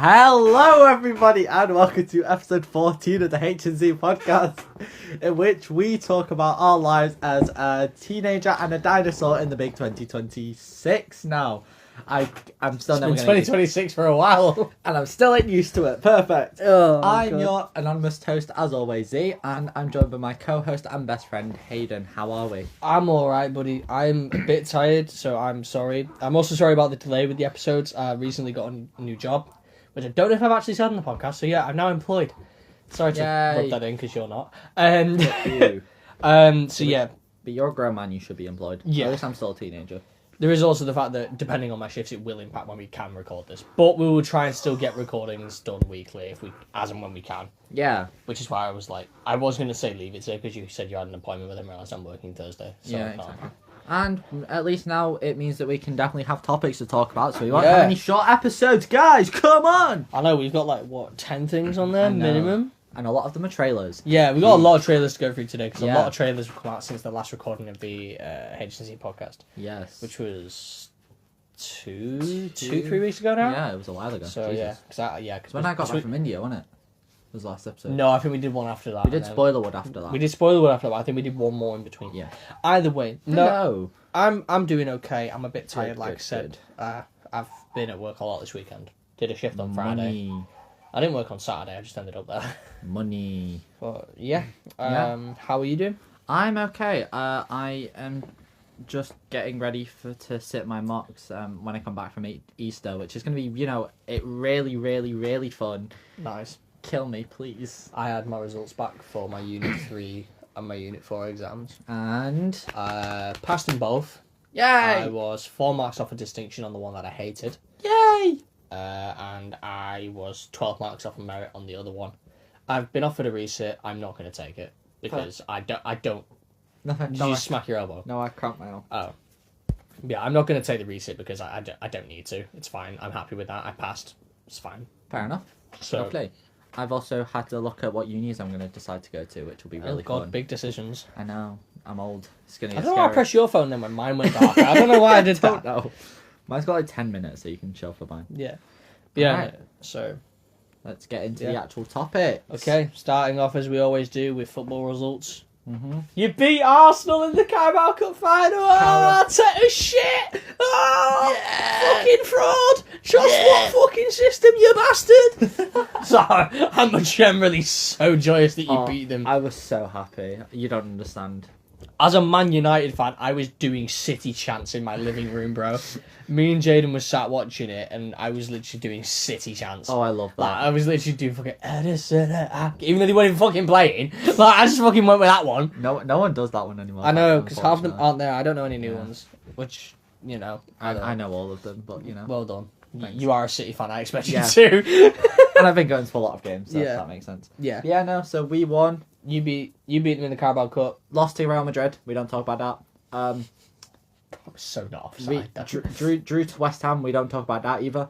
Hello, everybody, and welcome to episode 14 of the H&Z podcast, in which we talk about our lives as a teenager and a dinosaur in the big 2026 now. I'm still never going to 2026 for a while. And I'm still ain't used to it. Perfect. Oh, I'm God. your anonymous host, as always, Z, and I'm joined by my co-host and best friend, Hayden. How are we? I'm alright, buddy. I'm a bit tired, so I'm sorry. I'm also sorry about the delay with the episodes. I recently got a new job, which I don't know if I've actually said on the podcast, so yeah, I'm now employed. Sorry to rub that in, because you're not. So yeah. But you're a grown man, you should be employed. Yeah. At least I'm still a teenager. There is also the fact that, depending on my shifts, it will impact when we can record this. But we will try and still get recordings done weekly, as and when we can. Yeah. Which is why I was like, I was going to say leave it today, because you said you had an appointment with him, and I realised I'm working Thursday. So yeah, exactly. And at least now it means that we can definitely have topics to talk about, so we won't Yeah. have any short episodes. Guys, come on! I know, we've got 10 things on there, minimum. And a lot of them are trailers. Yeah, we got a lot of trailers to go through today, because a Yeah. lot of trailers have come out since the last recording of the H&Z podcast. Yes. Which was 3 weeks ago now? Yeah, it was a while ago. So, Jesus. because When I got back from India, wasn't it? Was the last episode. No, I think we did one after that. We did Spoilerwood after that. We did Spoilerwood after that, I think we did one more in between. Yeah. Either way, No. I'm doing okay. I'm a bit tired, Good, like good, I said. I've been at work a lot this weekend. Did a shift on Friday. Money. I didn't work on Saturday, I just ended up there. Money. But yeah. Yeah. How are you doing? I'm okay. I am just getting ready to sit my mocks when I come back from Easter, which is going to be, it really, really, really fun. Nice. Kill me, please. I had my results back for my Unit 3 and my Unit 4 exams. And Passed them both. yay! I was 4 marks off a distinction on the one that I hated. Yay! And I was 12 marks off a merit on the other one. I've been offered a resit. I'm not going to take it because I don't. Did you smack your elbow? No, I cramped my arm. Oh. Yeah, I'm not going to take the resit because I don't need to. It's fine. I'm happy with that. I passed. It's fine. Fair enough. So, lovely. I've also had to look at what unis I'm going to decide to go to, which will be really fun. Big decisions. I know. I'm old. It's going to I get don't know why I scary. pressed your phone then when mine went dark. I don't know why I did that. No. Mine's got like 10 minutes, so you can chill for mine. Yeah. Yeah. Alright. So. Let's get into the actual topic. Okay, starting off as we always do with football results. Mm-hmm. You beat Arsenal in the Carabao Cup final. Oh, Arteta shit. Oh, fucking fraud. Just what fucking system, you bastard. Sorry, I'm generally so joyous that you beat them. I was so happy. You don't understand. As a Man United fan, I was doing City chants in my living room, bro. Me and Jaden was sat watching it, and I was literally doing City chants. Oh, I love that. Like, I was literally doing fucking Edison, even though they weren't even fucking playing. Like, I just fucking went with that one. No one does that one anymore. I know, because half of them aren't there. I don't know any new ones. Which, I know all of them, but Well done. Thanks. You are a City fan. I expect you Yeah. to. And I've been going to a lot of games, so Yeah. that makes sense. Yeah. Yeah, no. So we won. You beat them in the Carabao Cup. Lost to Real Madrid. We don't talk about that. That was so not We offside. drew to West Ham. We don't talk about that either.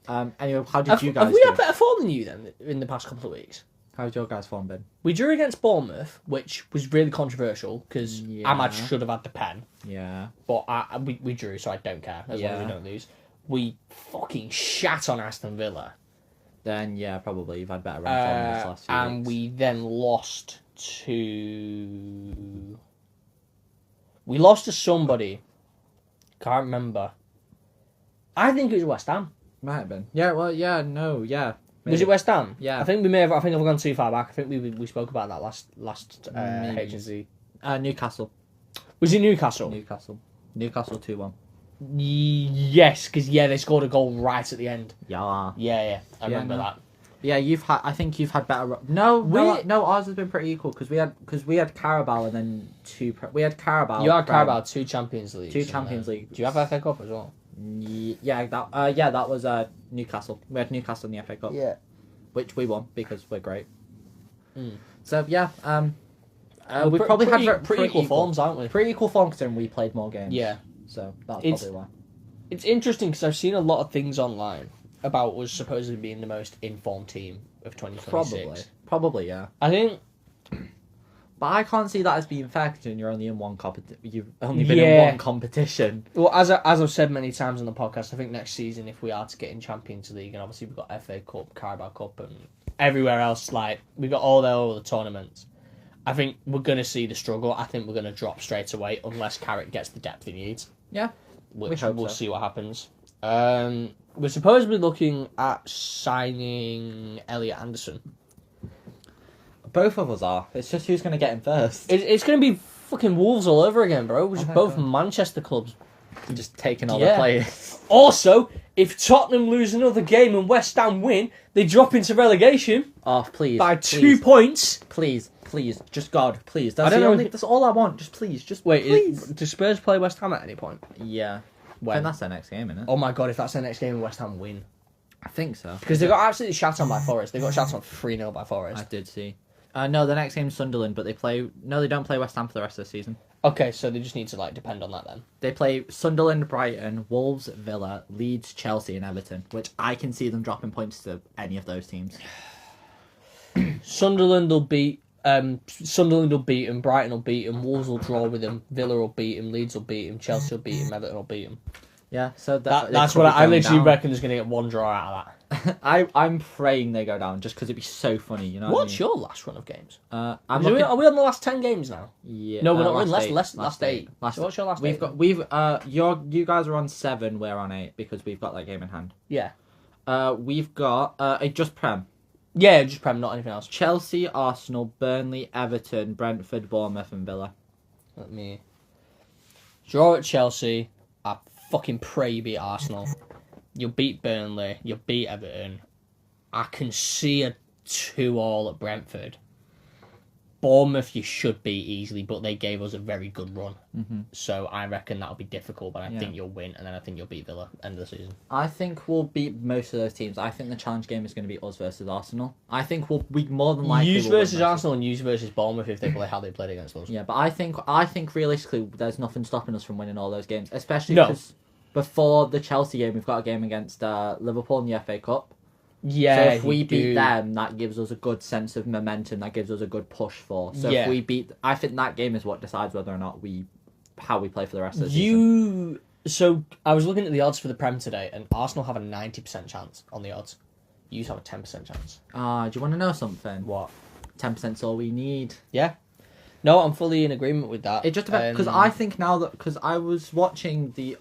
Anyway, how did you guys Have we do? had better form than you then in the past couple of weeks? How's your guys' form been? We drew against Bournemouth, which was really controversial because Yeah. Ahmad should have had the pen, Yeah. but we drew, so I don't care as long as we don't lose. We fucking shat on Aston Villa, Then yeah, probably you've had better run form this last few and weeks. we then lost to. We lost to somebody. Can't remember. I think it was West Ham. Might have been. Yeah. Well. Yeah. No. Yeah. Was it West Ham? Yeah. I think we may have. I think I've gone too far back. I think we spoke about that last Maybe. agency. Newcastle. Was it Newcastle? Newcastle 2-1. Yes, because they scored a goal right at the end. Yeah. Yeah, I remember that. Yeah, I think you've had better. No, ours has been pretty equal because we had Carabao and then we had Carabao. You had Carabao, 2 Champions Leagues. 2 Champions League. Do you have FA Cup as well? Yeah, that was Newcastle. We had Newcastle in the FA Cup. Yeah. Which we won because we're great. Mm. So yeah, we probably had pretty equal forms, aren't we? Pretty equal form considering we played more games. Yeah. So that's probably why. It's interesting because I've seen a lot of things online about us supposedly being the most informed team of 2026. Probably, yeah. I think. But But I can't see that as being fair considering you're only in one you've only been Yeah. in one competition. Well, as I've said many times on the podcast, I think next season, if we are to get in Champions League, and obviously we've got FA Cup, Carabao Cup, and everywhere else, like, we've got all the tournaments, I think we're going to see the struggle. I think we're going to drop straight away unless Carrick gets the depth he needs. Yeah. Which hope we'll so. see what happens. We're supposedly looking at signing Elliot Anderson. Both of us are. It's just who's going to get him first. It's going to be fucking Wolves all over again, bro. Which Oh are my both God. Manchester clubs. Just taking all Yeah. the players. Also, if Tottenham lose another game and West Ham win, they drop into relegation Oh, please. by please, 2 points. Please, just God, please. I That's don't the know only. if- That's all I want. Just please, just Wait, please. do Spurs play West Ham at any point? Yeah. When? And that's their next game, isn't it? Oh my God, if that's their next game and West Ham win. I think so. Because they got absolutely shat on by Forest. They got shat on 3-0 by I Forest. did see. No, the next game's Sunderland, but they play. No, they don't play West Ham for the rest of the season. Okay, so they just need to, like, depend on that then. They play Sunderland, Brighton, Wolves, Villa, Leeds, Chelsea, and Everton, which I can see them dropping points to any of those teams. Sunderland will beat them, Brighton will beat them, Wolves will draw with them, Villa will beat them, Leeds will beat them, Chelsea will beat them, Everton will beat them. Yeah, so That's what I literally reckon is going to get one draw out of that. I'm praying they go down just because it'd be so funny, you know. What's your last run of games? I'm Are looking. we on the last 10 games now? Yeah, No, we're not. We're in last last eight. eight. So what's your last We've eight? got you guys are on 7, we're on 8 because we've got that game in hand. Yeah. We've got just Prem. Yeah, just Prem, not anything else. Chelsea, Arsenal, Burnley, Everton, Brentford, Bournemouth, and Villa. Let me draw at Chelsea. I fucking pray you beat Arsenal. You'll beat Burnley. You'll beat Everton. I can see a 2-2 at Brentford. Bournemouth you should beat easily, but they gave us a very good run. Mm-hmm. So I reckon that'll be difficult, but I Yeah. think you'll win, and then I think you'll beat Villa end of the season. I think we'll beat most of those teams. I think the challenge game is going to be us versus Arsenal. I think we more than likely Use will win versus most of- Arsenal and use versus Bournemouth if they play how they played against us. Yeah, but I think realistically, there's nothing stopping us from winning all those games, especially No. because before the Chelsea game, we've got a game against Liverpool in the FA Cup. Yeah, So if we you beat do. them, that gives us a good sense of momentum. That gives us a good push for. So Yeah. if we beat, I think that game is what decides whether or not how we play for the rest of the season. So I was looking at the odds for the Prem today, and Arsenal have a 90% chance on the odds. You have a 10% chance. Do you want to know something? What? 10%'s all we need. Yeah. No, I'm fully in agreement with that. It just depends because I think now that because I was watching the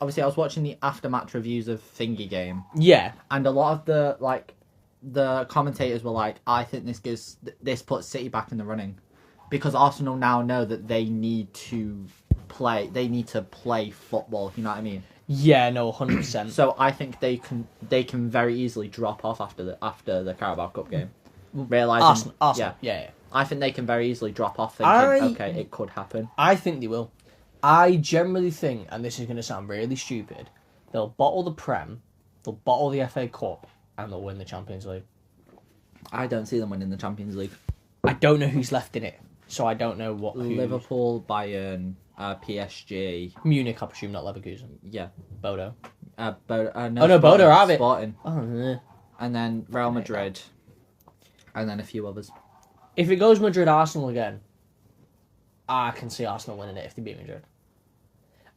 after match reviews of Thingy game, Yeah. and a lot of the commentators were like, I think this puts City back in the running because Arsenal now know that they need to play football. You know what I mean? Yeah. No, 100%. So I think they can very easily drop off after the Carabao Cup game, realizing Arsenal. Yeah. I think they can very easily drop off thinking, okay, it could happen. I think they will. I generally think, and this is going to sound really stupid, they'll bottle the Prem, they'll bottle the FA Cup, and they'll win the Champions League. I don't see them winning the Champions League. I don't know who's left in it, so I don't know what. Liverpool, Bayern, PSG. Munich, I presume, not Leverkusen. Yeah. Bodo. No, Bodo are it. Sporting. Oh, And then Real Madrid. And then a few others. if it goes Madrid Arsenal again, I can see Arsenal winning it if they beat Madrid.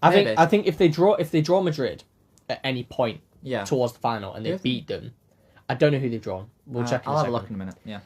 Maybe. I think if they draw Madrid at any point Yeah. towards the final and they Yeah. beat them, I don't know who they've drawn. We'll check in I'll a have a second. look in a minute. Yeah.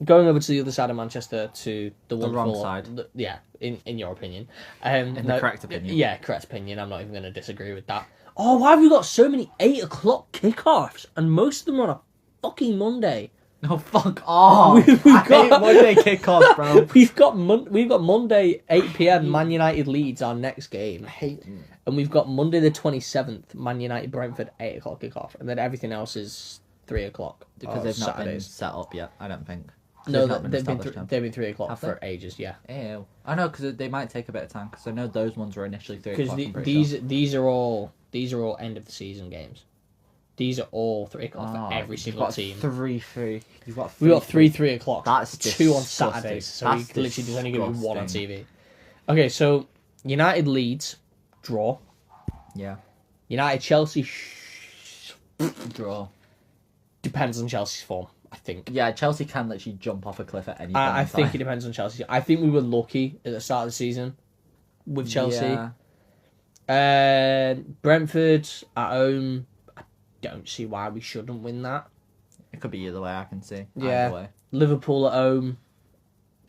Going over to the other side of Manchester to the wonderful, wrong side. Yeah, in your opinion. the correct opinion. Yeah, correct opinion. I'm not even going to disagree with that. Oh, why have we got so many 8 o'clock kickoffs and most of them are on a fucking Monday? No, fuck off. We've I hate got- Monday kickoffs, bro. We've got Monday 8 p.m. Man United Leeds our next game, I hate them. and we've got Monday the 27th Man United Brentford 8 o'clock kickoff, and then everything else is 3 o'clock Because they've not been Saturdays. set up yet, I don't think. No, not they've been established now. they've been 3 o'clock Have for ages. Yeah, Ew. I know, because they might take a bit of time, because I know those ones were initially 3 because o'clock. I'm pretty sure. these are all end of the season games. These are all 3 o'clock for every you've single got team. 3-3. You've got We got 3 o'clock. That's 2 on disgusting. Saturdays. So That's we literally there's only going to be 1 on disgusting. TV. Okay, so United Leeds draw. Yeah. United Chelsea Draw. depends on Chelsea's form. I think. Yeah, Chelsea can literally jump off a cliff at any point. I in think time. it depends on Chelsea. I think we were lucky at the start of the season with Chelsea. Yeah. Brentford at home, I don't see why we shouldn't win that. It could be either way, I can see. Yeah. Either way. Liverpool at home,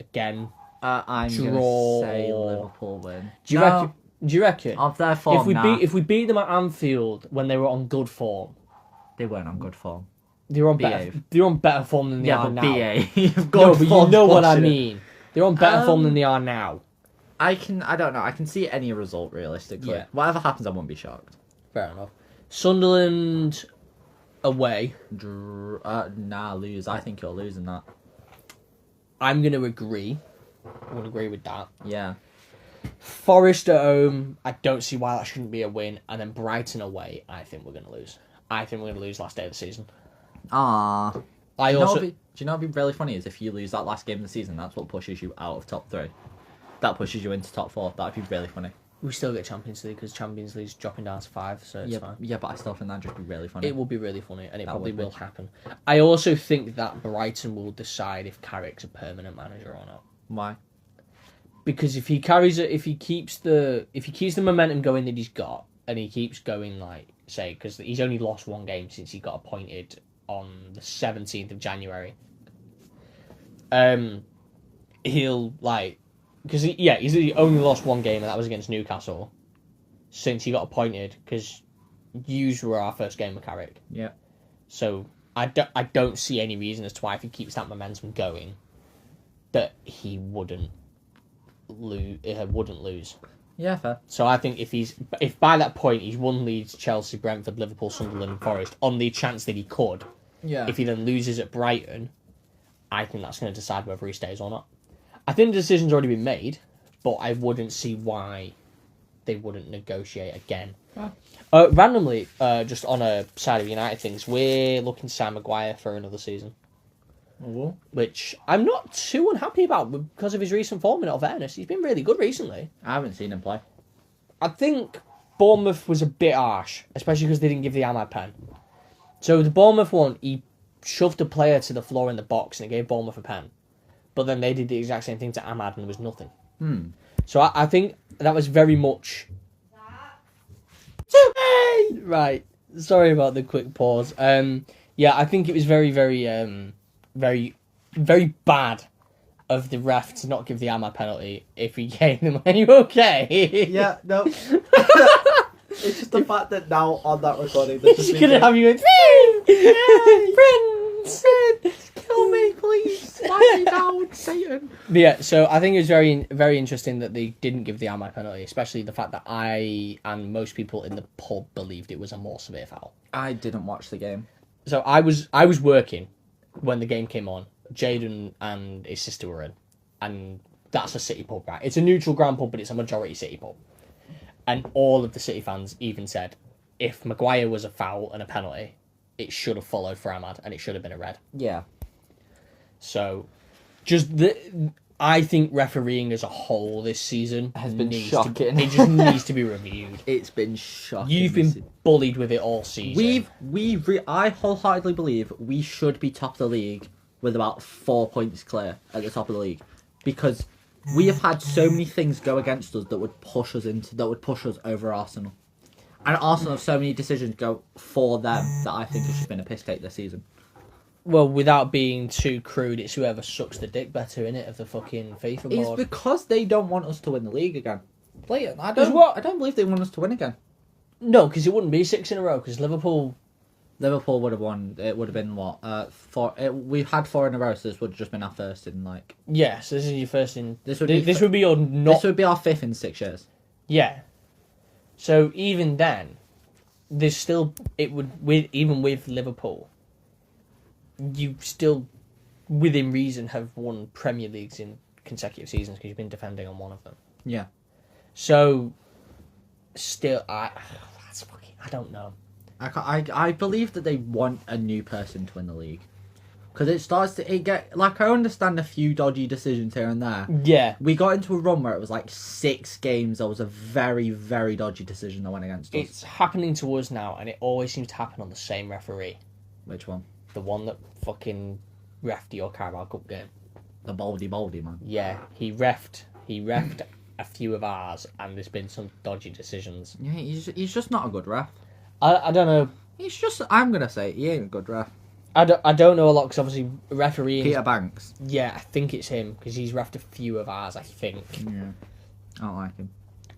again. I'm going Draw. to say Liverpool win. Do you reckon? Of their form If we beat them at Anfield when they were on good form, they weren't on good form. they're on better form than they are now. BA. You've got No, but you know what I bullshit. mean. They're on better form than they are now. I don't know. I can see any result realistically. Yeah. Whatever happens, I won't be shocked. Fair enough. Sunderland away. Lose. I think you're losing that. I'm going to agree. I'm going to agree with that. Yeah. Forest at home, I don't see why that shouldn't be a win. And then Brighton away, I think we're going to lose. I think we're going to lose last day of the season. Ah. Do I you also... know what'd be really funny is if you lose that last game of the season, that's what pushes you out of top 3. That pushes you into top 4. That'd be really funny. We still get Champions League because Champions League's dropping down to 5, so it's fine. Yeah, but I still think that'd just be really funny. It will be really funny, and it probably would be. will happen. I also think that Brighton will decide if Carrick's a permanent manager or not. Why? Because if he keeps the momentum going that he's got, and he keeps going because he's only lost one game since he got appointed on the 17th of January. He'll because he's only lost one game, and that was against Newcastle since he got appointed. Because yous were our first game with Carrick. Yeah. So I don't see any reason as to why if he keeps that momentum going, that he wouldn't lose. Yeah, fair. So I think if by that point he's won Leeds, Chelsea, Brentford, Liverpool, Sunderland, and Forest on the chance that he could, Yeah. if he then loses at Brighton, I think that's going to decide whether he stays or not. I think the decision's already been made, but I wouldn't see why they wouldn't negotiate again. Oh. Randomly, just on a side of United things, we're looking to sign Maguire for another season. Ooh. Which I'm not too unhappy about because of his recent form, in all fairness. He's been really good recently. I haven't seen him play. I think Bournemouth was a bit harsh, especially because they didn't give the Ahmad pen. So the Bournemouth one, he shoved a player to the floor in the box and it gave Bournemouth a pen. But then they did the exact same thing to Ahmad and there was nothing. So I think that was very much... Right. Sorry about the quick pause. Yeah, I think it was very, very, very, very bad of the ref to not give the Ahmad penalty if he gave him. Are you okay? Yeah, no. It's just the fact that now on that recording, they're He's gonna have you going, friends, kill me, please. Why me down, Satan? But yeah, so I think it was very, very interesting that they didn't give the Ahmad penalty, especially the fact that I and most people in the pub believed it was a more severe foul. I didn't watch the game. So I was working when the game came on. Jaden and his sister were in, and that's a City pub, right? It's a neutral ground pub, but it's a majority City pub. And all of the City fans even said, if Maguire was a foul and a penalty, it should have followed for Ahmad, and it should have been a red. Yeah. So, I think refereeing as a whole this season Has been It shocking. just needs to be reviewed. It's been shocking. You've been bullied with it all season. I wholeheartedly believe we should be top of the league with about 4 points clear at the top of the league, because we have had so many things go against us that would push us over Arsenal, and Arsenal have so many decisions go for them that I think it's just been a piss take this season. Well, without being too crude, it's whoever sucks the dick better, innit, of the fucking FIFA It's board. because they don't want us to win the league again. Blatant. I what? don't believe they want us to win again. No, because it wouldn't be 6 in a row, because Liverpool would have won. It would have been what? 4. We've had 4 in a row, so this would have just been our first in like. Yeah, so this is your first in... This would be your not... This would be our 5th in 6 years. Yeah. So even then, there's still... Even with Liverpool, you still, within reason, have won Premier Leagues in consecutive seasons because you've been defending on one of them. Yeah. So, still, I don't know. I believe that they want a new person to win the league, because I understand a few dodgy decisions here and there. Yeah. We got into a run where it was like 6 games. There was a very, very dodgy decision that went against us. It's happening to us now, and it always seems to happen on the same referee. Which one? The one that fucking refed your Carabao Cup game. The baldy man. Yeah, he refed a few of ours, and there's been some dodgy decisions. Yeah, he's just not a good ref. I don't know. He's just, I'm gonna say, he ain't a good ref. I don't know a lot because obviously refereeing. Peter Banks. Yeah, I think it's him because he's refed a few of ours. I think. Yeah, I don't like him.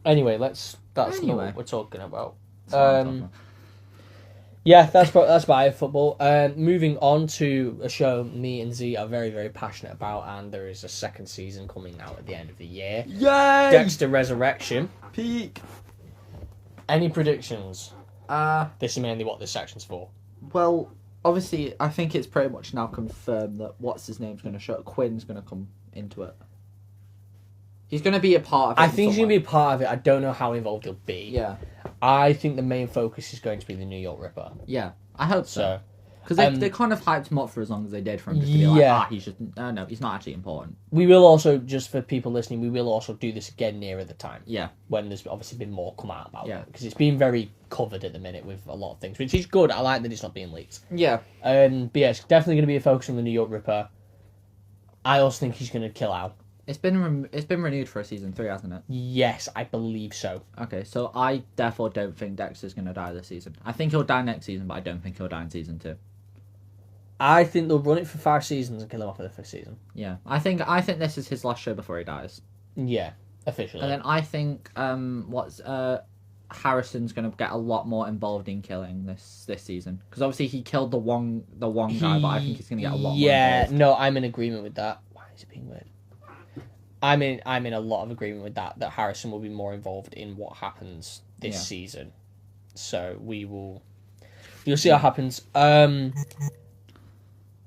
Anyway, that's not Anyway. what we're talking about. That's what I'm talking about. Yeah, that's about it, football. Moving on to a show me and Z are very, very passionate about, and there is a second season coming out at the end of the year. Yay! Dexter Resurrection. Peak. Any predictions? Uh, This is mainly what this section's for. well, obviously, I think it's pretty much now confirmed that what's his name's going to show. Quinn's going to come into it. He's going to be a part of it. I think he's going to be a part of it. I don't know how involved he'll be. Yeah, I think the main focus is going to be the New York Ripper. yeah. I hope so. So, Because they kind of hyped him up for as long as they did for him just to be like, Yeah. he's just... No, he's not actually important. we will also, just for people listening, we will also do this again nearer the time. Yeah. When there's obviously been more come out about Yeah. it. Because it's been very covered at the minute with a lot of things, which is good. I like that it's not being leaked. Yeah. But yeah, it's definitely going to be a focus on the New York Ripper. I also think he's going to kill Al. It's been renewed for a season 3, hasn't it? Yes, I believe so. Okay, so I therefore don't think Dexter's going to die this season. I think he'll die next season, but I don't think he'll die in season 2. I think they'll run it for 5 seasons and kill him off in the 5th season. Yeah. I think this is his last show before he dies. Yeah, officially. And then I think Harrison's going to get a lot more involved in killing this season, because obviously he killed the one guy, but I think he's going to get a lot more involved. No, I'm in agreement with that. Why is it being weird? I'm in a lot of agreement with that Harrison will be more involved in what happens this season. So you'll see what happens.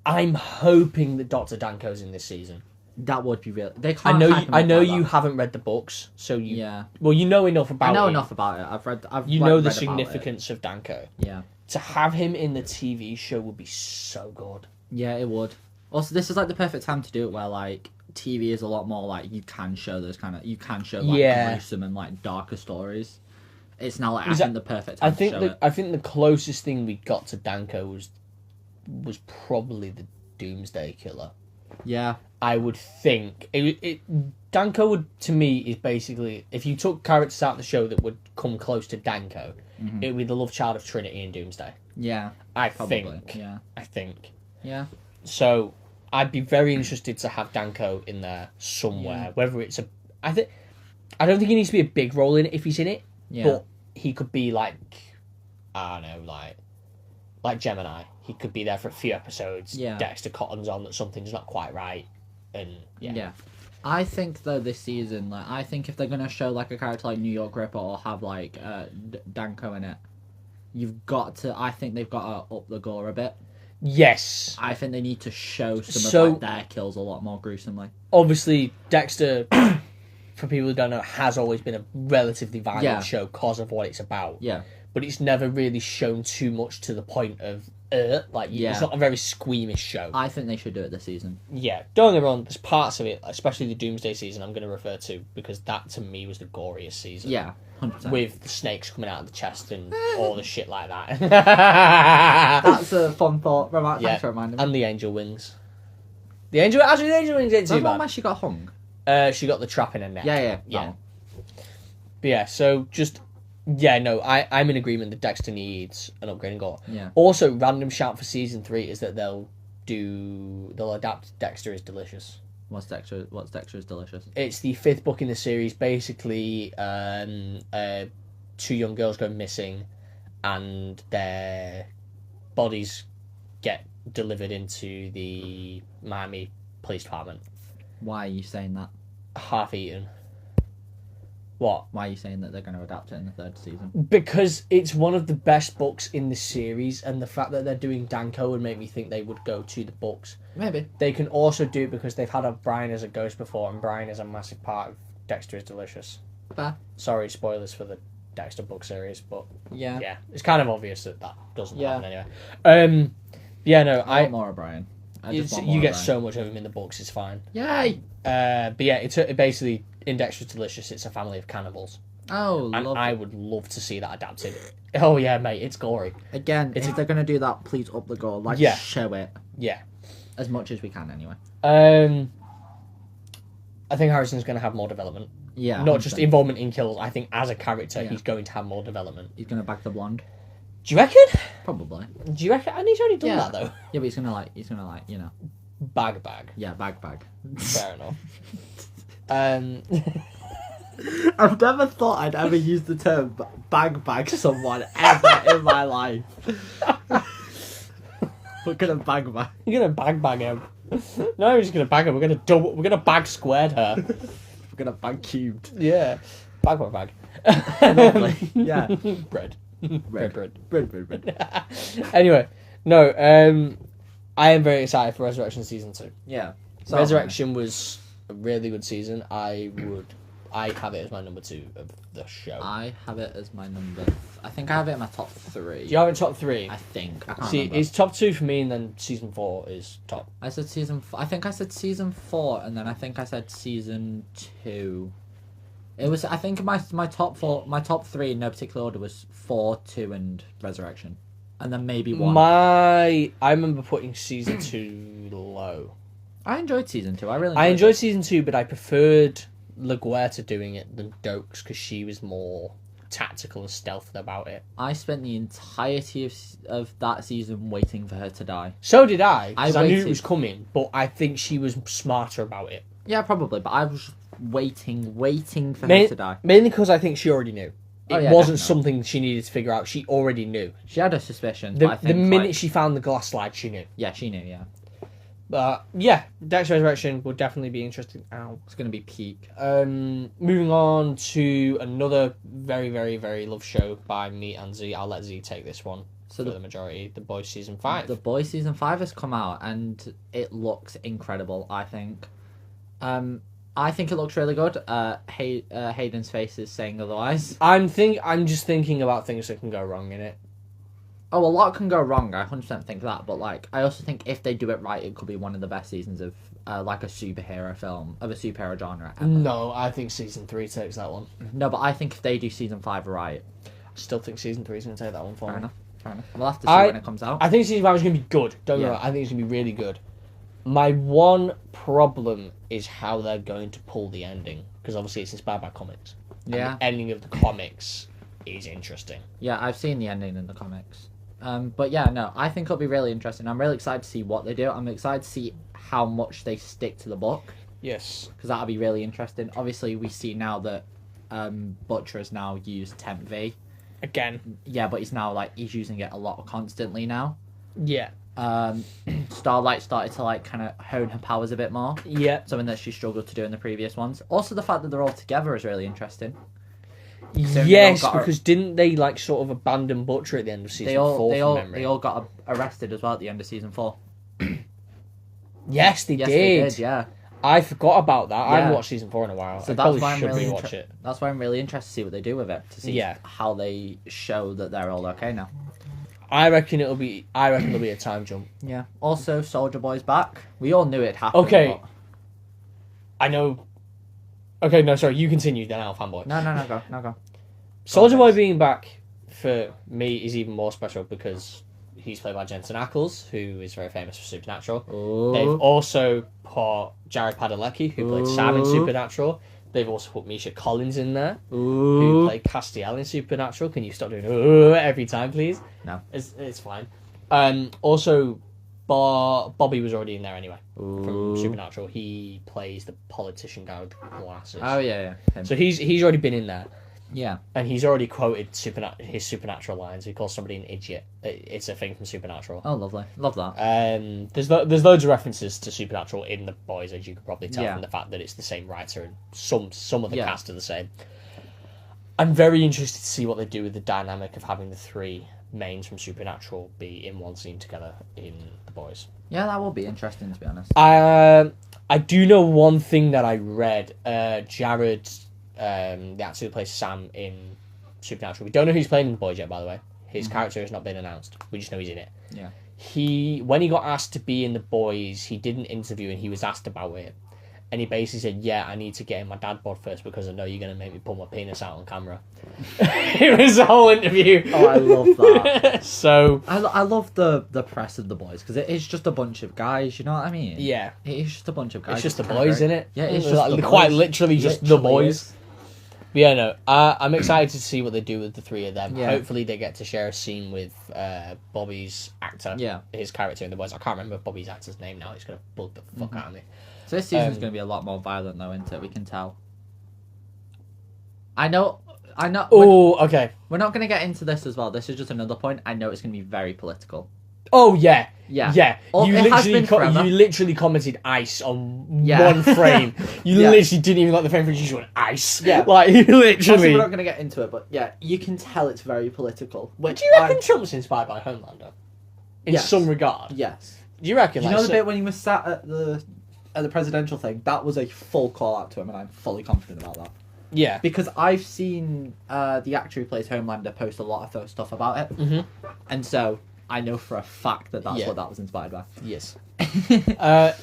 I'm hoping that Dr. Danko's in this season. That would be real. They I can't. know you haven't read the books, so you know enough about it. I know enough about it. I've you know read the about significance of Danko. Yeah. To have him in the TV show would be so good. Yeah, it would. Also, this is like the perfect time to do it, where like TV is a lot more like you can show gruesome and like darker stories. It's now like I think the perfect time to show it. I think the closest thing we got to Danko was probably the Doomsday Killer. Yeah. I would think Danko would, to me, is basically, if you took characters out of the show that would come close to Danko, it would be the love child of Trinity and Doomsday. Yeah. I Probably. think. Yeah. I think. Yeah. So I'd be very interested to have Danko in there somewhere. Yeah. Whether it's I don't think he needs to be a big role in it if he's in it. Yeah. But he could be like, I don't know, like Gemini. He could be there for a few episodes. Yeah. Dexter Cotton's on that something's not quite right, and Yeah. I think though this season, like I think if they're gonna show like a character like New York Ripper or have like Danko in it, I think they've got to up the gore a bit. Yes. I think they need to show some of like, their kills a lot more gruesomely. Obviously, Dexter, for people who don't know, has always been a relatively violent show because of what it's about. Yeah. But it's never really shown too much to the point of, it's not a very squeamish show. I think they should do it this season. Yeah, don't get me wrong, there's parts of it, especially the Doomsday season, I'm going to refer to, because that, to me, was the goriest season. Yeah, 100%. With the snakes coming out of the chest and all the shit like that. That's a fun thought. Thanks for reminding me. And the angel wings. The angel wings ain't too Remember bad. when she got hung? She got the trap in her neck. Yeah. Yeah. But yeah, so just... Yeah, no, I'm in agreement that Dexter needs an upgrade in gore. Yeah. Also, random shout for season 3 is that they'll adapt Dexter is Delicious. What's Dexter is Delicious? It's the 5th book in the series. Basically, 2 young girls go missing and their bodies get delivered into the Miami Police Department. Why are you saying that? Half eaten. What? Why are you saying that they're going to adapt it in the 3rd season? Because it's one of the best books in the series, and the fact that they're doing Danko would make me think they would go to the books. Maybe. They can also do it because they've had Brian as a ghost before, and Brian is a massive part of Dexter is Delicious. Fair. Sorry, spoilers for the Dexter book series, but yeah, it's kind of obvious that doesn't happen anyway. I want more of Brian. You get so much of him in the books, it's fine. Yay! But yeah, it's basically in Dexter's Delicious, it's a family of cannibals. Oh, and I would love to see that adapted. Oh yeah, mate, it's gory. Again, if they're gonna do that, please up the gore. Show it. Yeah. As much as we can, anyway. I think Harrison's going to have more development. Yeah. Not just 100%. involvement in kills. I think as a character, he's going to have more development. He's going to back the blonde. Do you reckon? Probably. Do you reckon? And he's already done that, though. Yeah, but he's gonna like, you know. Bag. Yeah, bag. Fair enough. I've never thought I'd ever use the term bag someone ever in my life. We're gonna bag. You're gonna bag him. No, we're just gonna bag him. We're gonna bag squared her. We're gonna bag cubed. Yeah. Bag. Lovely. Yeah. Bread. Bread. Anyway, no, I am very excited for Resurrection Season 2. Yeah. Resurrection was a really good season. I have it as my number 2 of the show. I have it as my number. I think I have it in my top 3. Do you have it in top 3? I think. I can't See, remember. it's top 2 for me, and then Season 4 is top. I said I think I said season 4, and then I think I said season 2. It was. I think my top 3 in no particular order was 4, 2, and Resurrection, and then maybe 1. I remember putting Season 2 low. I enjoyed season 2. I really. I enjoyed Season 2, but I preferred LaGuerta doing it than Dokes because she was more tactical and stealthy about it. I spent the entirety of that season waiting for her to die. So did I, because I knew waited. it was coming, but I think she was smarter about it. Yeah, probably, but I was waiting for her to die. Mainly because I think she already knew. It Oh, yeah, wasn't definitely. something she needed to figure out. She already knew. She had her suspicions. The but I think, minute she found the glass slide, she knew. Yeah, she knew. Yeah, But yeah, Dex Resurrection will definitely be interesting. Ow. it's gonna be peak. Moving on to another very, very, very loved show by me and Z. I'll let Z take this one So for the majority. The Boys Season 5. The Boys season 5 has come out and it looks incredible. I think it looks really good. Hayden's face is saying otherwise. I'm just thinking about things that can go wrong in it. Oh, a lot can go wrong. I 100% think that, but like, I also think if they do it right, it could be one of the best seasons of like a superhero film of a superhero genre ever. No, I think Season 3 takes that one. No, but I think if they do season 5 right, I still think Season 3 is going to take that one for fair me. enough. We'll have to see when it comes out. I think Season 5 is going to be good. Don't get me Yeah. wrong, I think it's going to be really good. My one problem is how they're going to pull the ending, because obviously it's inspired by comics. And Yeah. the ending of the comics is interesting. Yeah, I've seen the ending in the comics. But yeah, no, I think it'll be really interesting. I'm really excited to see what they do. I'm excited to see how much they stick to the book, Yes. because that'll be really interesting. Obviously, we see now that Butcher has now used Temp V. Again. Yeah, but he's using it a lot constantly now. Yeah. Starlight started to like kind of hone her powers a bit more. Yeah. Something that she struggled to do in the previous ones. Also, the fact that they're all together is really interesting. So Yes, they all got- because didn't they like sort of abandon Butcher at the end of season 4 from memory? They all got arrested as well at the end of season 4. Yes, they Yes, did. they did. Yeah. I forgot about that. I haven't Yeah. watched season 4 in a while. So I that's probably why I'm should really rewatch it. That's why I'm really interested to see what they do with it. To see Yeah. how they show that they're all okay now. I reckon there'll be a time jump. Yeah. Also, Soldier Boy's back. We all knew it happened. Okay. I know. Okay, no, sorry. You continue. Then I'll fanboy. But... No, go. Soldier Boy being back for me is even more special because he's played by Jensen Ackles, who is very famous for Supernatural. Ooh. They've also put Jared Padalecki, who played Sam in Ooh. Supernatural. They've also put Misha Collins in there, who Ooh. played Castiel in Supernatural. Can you stop doing "ooh" every time, please? No. It's fine. Also, Bobby was already in there anyway from Ooh. Supernatural. He plays the politician guy with the glasses. Oh, yeah. Him. So he's already been in there. Yeah. And he's already quoted his Supernatural lines. He calls somebody an idiot. It's a thing from Supernatural. Oh, lovely. Love that. There's loads of references to Supernatural in The Boys, as you could probably tell Yeah. from the fact that it's the same writer and some of the Yeah. cast are the same. I'm very interested to see what they do with the dynamic of having the three mains from Supernatural be in one scene together in The Boys. Yeah, that will be interesting, to be honest. I do know one thing that I read. Jared, the actor who plays Sam in Supernatural. We don't know who's playing in The Boys yet, by the way. His character has not been announced. We just know he's in it. Yeah. When he got asked to be in The Boys, he did an interview and he was asked about it. And he basically said, yeah, I need to get in my dad bod first because I know you're going to make me pull my penis out on camera. It was the whole interview. Oh, I love that. So... I love the press of the boys, because it is just a bunch of guys, you know what I mean? Yeah. It is just a bunch of guys. It's just the boys, isn't it? Yeah, it's just just the quite boys. literally just the boys. But yeah, no, I'm excited to see what they do with the three of them. Yeah. Hopefully they get to share a scene with Bobby's actor, Yeah. his character in The Boys. I can't remember Bobby's actor's name now. It's going to bug the fuck out of me. So this season's going to be a lot more violent, though, isn't it? We can tell. I know. Oh, okay. We're not going to get into this as well. This is just another point. I know it's going to be very political. Oh, yeah. Yeah. Yeah. Oh, You it has been forever. literally commented ice on Yeah. one frame. You Yeah. literally didn't even like the frame for you just went ice. Yeah. Like, you Obviously, literally. we're not going to get into it, but yeah, you can tell it's very political. Do you reckon Trump's inspired by Homelander? In Yes. some regard? Yes. Do you reckon? You like, know the so- bit when he was sat at the presidential thing? That was a full call out to him, and I'm fully confident about that. Yeah. Because I've seen the actor who plays Homelander post a lot of those stuff about it, Mm-hmm. and so I know for a fact that that's Yeah. what that was inspired by. Yes.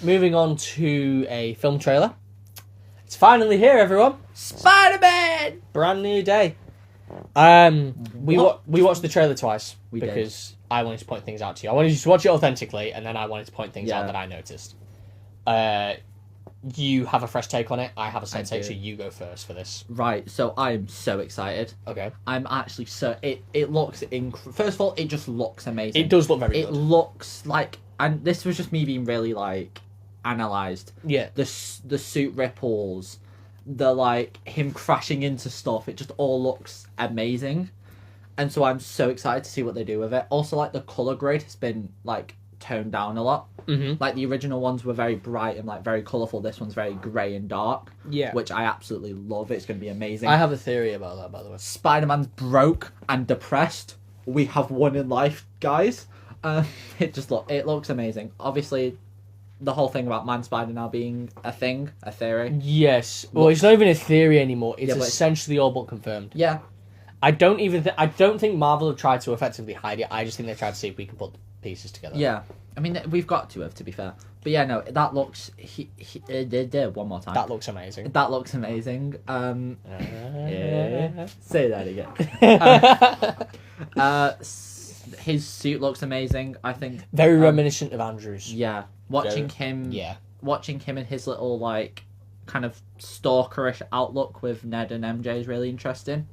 Moving on to a film trailer. It's finally here, everyone. Spider-Man! Brand new day. We What? we watched the trailer twice We did. because I wanted to point things out to you. I wanted you to watch it authentically, and then I wanted to point things Yeah. out that I noticed. You have a fresh take on it. I have a set take, do. so you go first for this. Right, so I'm so excited. Okay. I'm actually it looks first of all, it just looks amazing. It does look very It good. looks like, and this was just me being really like analyzed. Yeah. The suit ripples, the like him crashing into stuff. It just all looks amazing, and so I'm so excited to see what they do with it. Also, like the color grade has been like toned down a lot. Mm-hmm. Like the original ones were very bright and like very colorful. This one's very grey and dark, Yeah. which I absolutely love. It's going to be amazing. I have a theory about that, by the way. Spider-Man's broke and depressed. We have won in life, guys. It looks amazing. Obviously, the whole thing about Man Spider now being a theory. Yes. Well, it's not even a theory anymore. It's Yeah, but- essentially all but confirmed. Yeah, I don't think Marvel have tried to effectively hide it. I just think they tried to see if we can put the pieces together. yeah. I mean, we've got to have, to be fair. But yeah, no, that looks. One more time. That looks amazing. That looks amazing. Yeah. Say that again. His suit looks amazing. I think. Very reminiscent of Andrew's. Yeah, watching Very- him. Yeah. Watching him in his little like kind of stalkerish outlook with Ned and MJ is really interesting.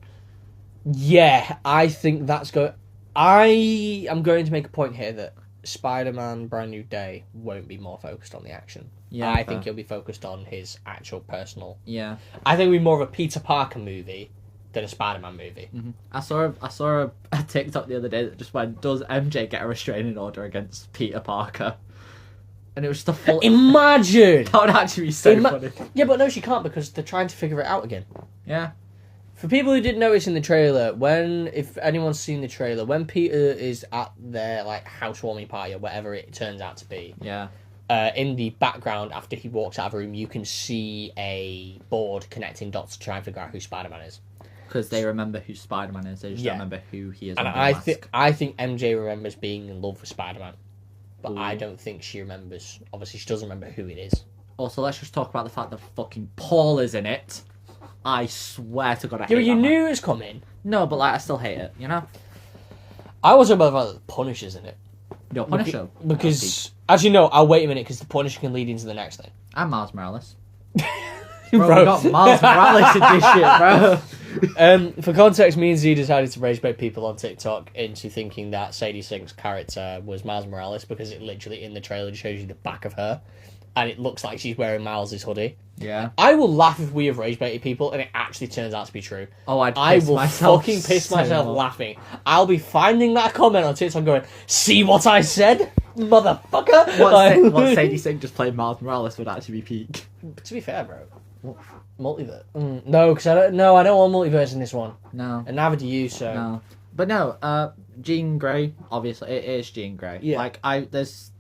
Yeah, I think that's go. I am going to make a point here that Spider-Man Brand New Day won't be more focused on the action. Yeah, I fair. think he'll be focused on his actual personal. Yeah. I think it'll be more of a Peter Parker movie than a Spider-Man movie. I saw a TikTok the other day that just went, "Does MJ get a restraining order against Peter Parker?" And it was just a full. Imagine! That would actually be so funny. Yeah, but no, she can't because they're trying to figure it out again. Yeah. For people who didn't notice in the trailer, if anyone's seen the trailer, when Peter is at their like housewarming party or whatever it turns out to be, Yeah. in the background after he walks out of a room, you can see a board connecting dots to try and figure out who Spider-Man is. Because they remember who Spider-Man is. They just Yeah. don't remember who he is. And under I the think mask. MJ remembers being in love with Spider-Man, but I Ooh. don't think she remembers. Obviously, she doesn't remember who it is. Also, let's just talk about the fact that fucking Paul is in it. I swear to God, I hate Yeah, but you that man. knew it was coming. No, but like I still hate it. You know. I was about the Punisher's in it. No, Punisher. Because, actually, no, I'll wait a minute because the Punisher can lead into the next thing. I'm Miles Morales. Bro, Bro. we got Miles Morales in this shit, bro. For context, me and Z decided to rage bait people on TikTok into thinking that Sadie Sink's character was Miles Morales because it literally in the trailer shows you the back of her and it looks like she's wearing Miles' hoodie. Yeah. I will laugh if we have rage baited people and it actually turns out to be true. Oh, I will fucking piss myself laughing. I'll be finding that comment on TikTok going, see what I said, motherfucker? What Sadie Sink just played Miles Morales would actually be peak. To be fair, bro. Multiverse. No, because I don't want multiverse in this one. No. And neither do you, so. No. But no, Jean Grey, obviously, it is Jean Grey. Yeah. Like, there's...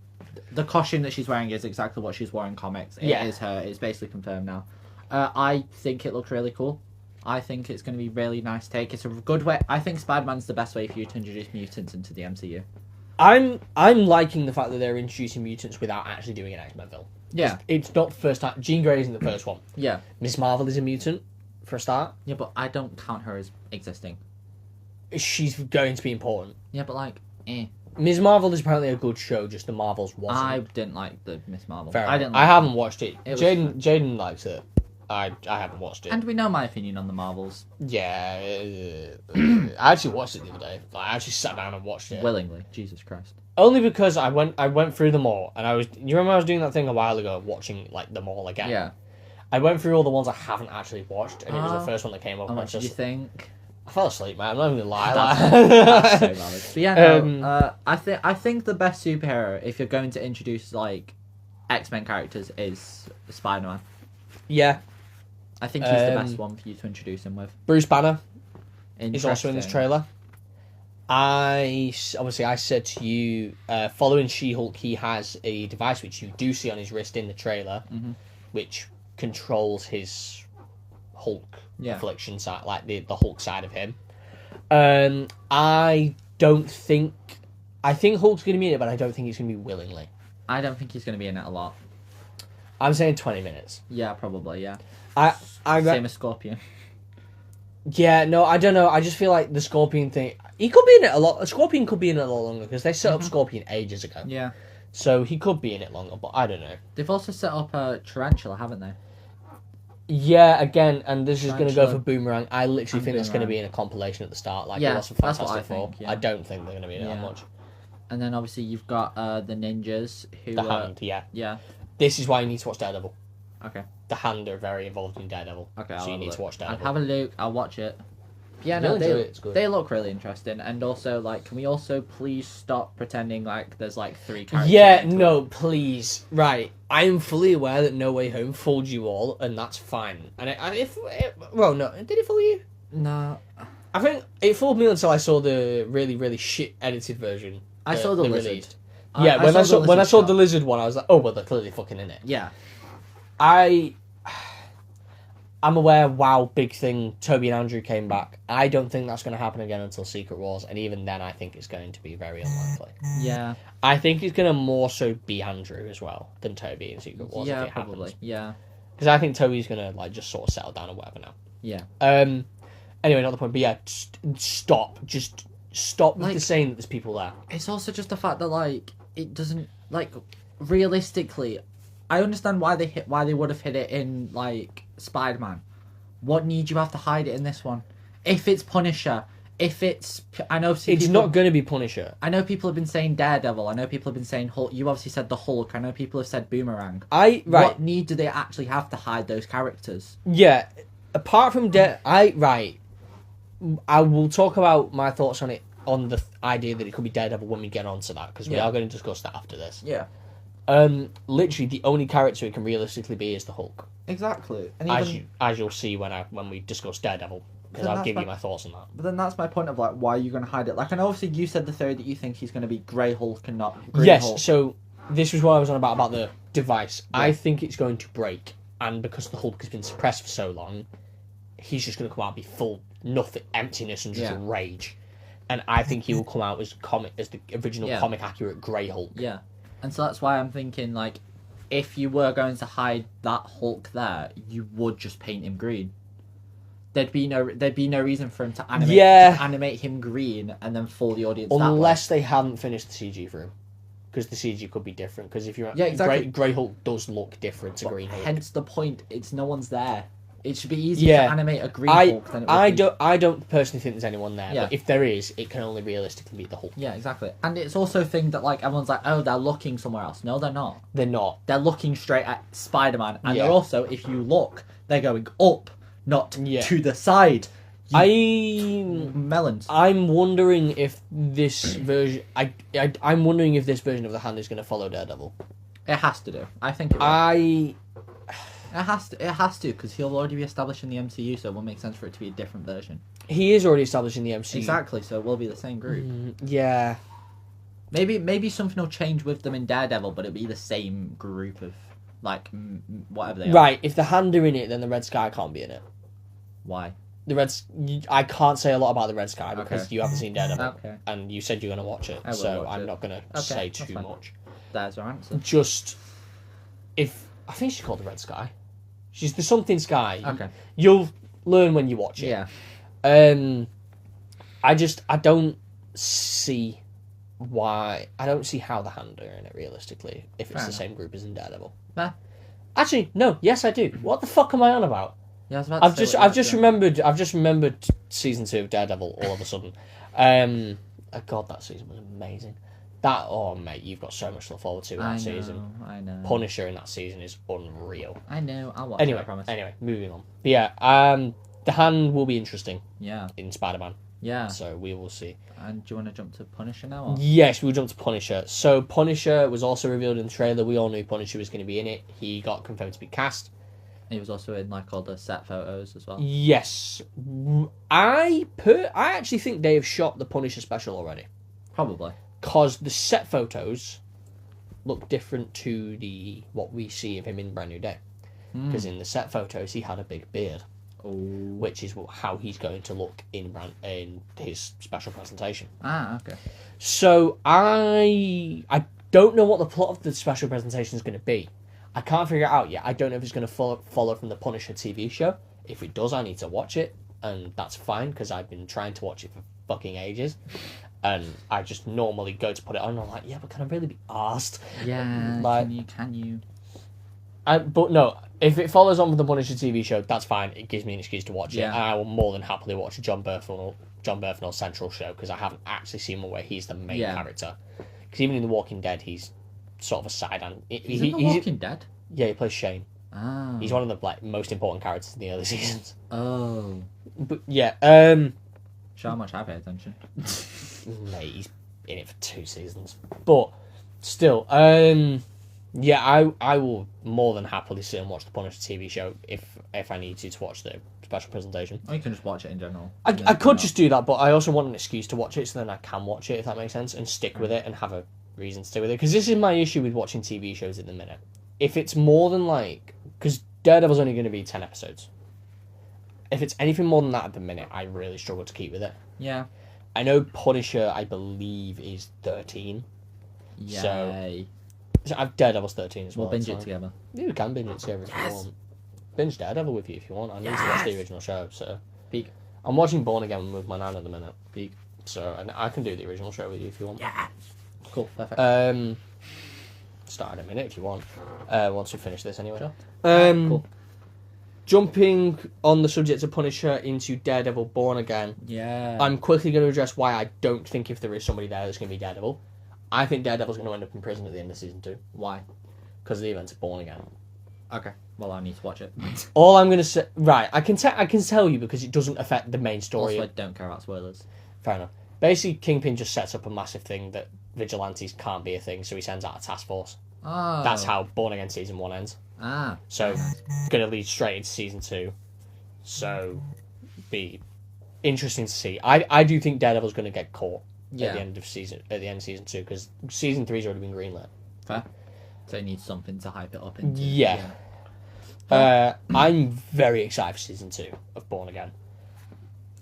The costume that she's wearing is exactly what she's worn in comics. It is her. It's basically confirmed now. I think it looks really cool. I think it's going to be really nice take. It's a good way... I think Spider-Man's the best way for you to introduce mutants into the MCU. I'm liking the fact that they're introducing mutants without actually doing an X-Men film. Yeah. It's not the first time. Jean Grey isn't the first one. Yeah. Miss Marvel is a mutant, for a start. Yeah, but I don't count her as existing. She's going to be important. Yeah, but like, Ms. Marvel is apparently a good show, just the Marvels wasn't. I didn't like the Miss Marvel. Fair I enough. didn't. I haven't watched it. It was Jaden likes it. I haven't watched it. And we know my opinion on the Marvels. Yeah, I actually watched it the other day. Like, I actually sat down and watched it. Willingly. Jesus Christ. Only because I went through them all, and you remember I was doing that thing a while ago, watching like them all again. Yeah. I went through all the ones I haven't actually watched, and it was the first one that came up. And And I what did you think? I fell asleep, man. I'm not even gonna lie. That's so valid. But yeah, no, Um, I think the best superhero, if you're going to introduce like X-Men characters, is Spider-Man. Yeah, I think he's the best one for you to introduce him with. Bruce Banner is also in this Interesting. trailer. I said to you, following She-Hulk, he has a device which you do see on his wrist in the trailer, which controls his Hulk affliction side, like the Hulk side of him. I think Hulk's going to be in it, but I don't think it's going to be willingly. I don't think he's going to be in it a lot. I'm saying 20 minutes. Yeah, probably. Yeah. Same as Scorpion. Yeah, no, I don't know. I just feel like the Scorpion thing. He could be in it a lot. Scorpion could be in it a lot longer because they set up Scorpion ages ago. Yeah. So he could be in it longer, but I don't know. They've also set up a Tarantula, haven't they? Yeah, again, and this is going to go Tarantula for Boomerang. I literally and think that's going to Boomerang. be in a compilation at the start, like Yeah, it was for that's what Fantastic I Four. think, yeah. I don't think they're going to be in it that Yeah. much. And then obviously you've got the ninjas who. The Hand, yeah. Yeah. This is why you need to watch Daredevil. Okay. The Hand are very involved in Daredevil. Okay. So you need to watch I'll Daredevil. have a look. I'll watch it. Yeah, You'll no, enjoy it, it's good. they look really interesting, and also like, can we also please stop pretending like there's like 3 characters? Yeah, into it? no, please. Right, I am fully aware that No Way Home fooled you all, and that's fine. And well, no, did it fool you? No. I think it fooled me until I saw the really, really shit edited version. I saw the they lizard. released. Yeah, when I saw the lizard one, I was like, oh well, they're clearly fucking in it. Yeah. I'm aware, wow, big thing, Toby and Andrew came back. I don't think that's going to happen again until Secret Wars, and even then I think it's going to be very unlikely. Yeah. I think it's going to more so be Andrew as well than Toby in Secret Wars Yeah, if it probably. happens. Yeah. Because I think Toby's going to like just sort of settle down or whatever now. Yeah. Anyway, not the point, but yeah, stop with Like- the saying that there's people there. It's also just the fact that like it doesn't like realistically. I understand why they would have hid it in like Spider-Man. What need you have to hide it in this one? If it's Punisher, if it's It's not going to be Punisher. I know people have been saying Daredevil. I know people have been saying Hulk. You obviously said the Hulk. I know people have said Boomerang. What need do they actually have to hide those characters? Yeah, apart from I will talk about my thoughts on it, on the idea that it could be Daredevil when we get onto that, because we Yeah. are going to discuss that after this. Yeah. Literally the only character it can realistically be is the Hulk, Exactly. And as you'll see when we discuss Daredevil, because Then I'll that's give my- you my thoughts on that. But then that's my point of like, why are you going to hide it? Like, and obviously you said the theory that you think he's going to be Grey Hulk and not Green Yes, Hulk. so this was what I was on about the device. Yeah. I think it's going to break, and because the Hulk has been suppressed for so long, he's just going to come out and be full nothing, emptiness and just Yeah. rage. And I think he will come out as the original Yeah. comic accurate Grey Hulk. Yeah. And so that's why I'm thinking, like, if you were going to hide that Hulk there, you would just paint him green. There'd be no reason for him to animate him green and then fool the audience Unless they hadn't finished the CG for him. Because the CG could be different. Because if you're exactly. Grey Hulk does look different to that way. Green Hulk. Hence the point. It's no one's there. It should be easier to animate a green Hulk than it would be. I don't personally think there's anyone there. Yeah. But if there is, it can only realistically be the Hulk. Yeah, exactly. And it's also a thing that like everyone's like, oh, they're looking somewhere else. No, they're not. They're not. They're looking straight at Spider-Man, and Yeah. they're also, if you look, they're going up, not Yeah. to the side. Melons. I'm wondering if this version. I'm wondering if this version of the Hand is going to follow Daredevil. It has to do. I think it will. It has to, because he'll already be established in the MCU, so it will make sense for it to be a different version. He is already established in the MCU. Exactly, so it will be the same group. Yeah. Maybe something will change with them in Daredevil, but it'll be the same group of, like, whatever they are. Right, if the Hand are in it, then the Red Sky can't be in it. Why? I can't say a lot about the Red Sky because you haven't seen Daredevil, Okay. and you said you're going to watch it, I will so watch I'm it. not going to Okay, say that's too fine. much. There's our answer. Just if I think she's called the Red Sky. She's the something Sky. Okay. You'll learn when you watch it. Yeah. I don't see why. I don't see how the Hand are in it realistically if it's Fair the enough. same group as in Daredevil. Nah. Actually, no. Yes, I do. What the fuck am I on about? Yeah, I was about to say what I've you just were remembered. I've just remembered season 2 of Daredevil all of a sudden. God, that season was amazing. Mate, you've got so much to look forward to in doing. that season. I know. Punisher in that season is unreal. I know. I'll watch it, I promise. Anyway, moving on. But yeah, the Hand will be interesting Yeah. in Spider-Man, Yeah. so we will see. And do you want to jump to Punisher now? Or? Yes, we'll jump to Punisher. So Punisher was also revealed in the trailer. We all knew Punisher was going to be in it. He got confirmed to be cast. He was also in like all the set photos as well. Yes, I actually think they have shot the Punisher special already. Probably. Because the set photos look different to what we see of him in Brand New Day. Because in the set photos he had a big beard, which is how he's going to look in his special presentation. Ah, okay. So I don't know what the plot of the special presentation is going to be. I can't figure it out yet. I don't know if it's going to follow from the Punisher TV show. If it does, I need to watch it, and that's fine because I've been trying to watch it for fucking ages. And I just normally go to put it on, and I'm like, yeah, but can I really be arsed? Yeah. Like- Can you? But no, if it follows on with the Punisher TV show, that's fine. It gives me an excuse to watch it, Yeah. and I will more than happily watch a John Bernthal Central show because I haven't actually seen one where he's the main character. Because even in The Walking Dead, he's sort of a side. He's in The Walking Dead. Yeah, he plays Shane. Ah. He's one of the most important characters in the early seasons. Oh. But yeah, Show how much I pay attention. mate, he's in it for 2 seasons. But still, yeah, I will more than happily sit and watch the Punisher TV show if I need to watch the special presentation. Or you can just watch it in general. I could just do that, but I also want an excuse to watch it, so then I can watch it, if that makes sense, and stick with it and have a reason to stay with it. Because this is my issue with watching TV shows at the minute. If it's more than because Daredevil's only going to be 10 episodes. If it's anything more than that at the minute, I really struggle to keep with it. Yeah. I know Punisher, I believe, is 13. Yay. So Daredevil's 13 as well. We'll binge so it together. Yeah, we can binge it together if you want. Binge Daredevil with you if you want. I need to watch the original show, so. Peak. I'm watching Born Again with my nan at the minute. Peak. So, and I can do the original show with you if you want. Yeah. Cool. Perfect. Start in a minute if you want. Once we finish this anyway. Sure. Cool. Jumping on the subject of Punisher into Daredevil Born Again, Yeah. I'm quickly going to address why I don't think if there is somebody there that's going to be Daredevil. I think Daredevil's going to end up in prison at the end of season 2 Why? because of the events of Born Again. Okay. Well, I need to watch it. All I'm going to say, right? I can tell you because it doesn't affect the main story. Also, I don't care about spoilers. Fair enough. Basically, Kingpin just sets up a massive thing that vigilantes can't be a thing, so he sends out a task force. Oh. That's how Born Again season 1 ends. Ah. So, going to lead straight into season 2. So, be interesting to see. I do think Daredevil's going to get caught at the end of season 2 because season 3's already been greenlit. Fair. So it needs something to hype it up into. Yeah. I'm very excited for season 2 of Born Again.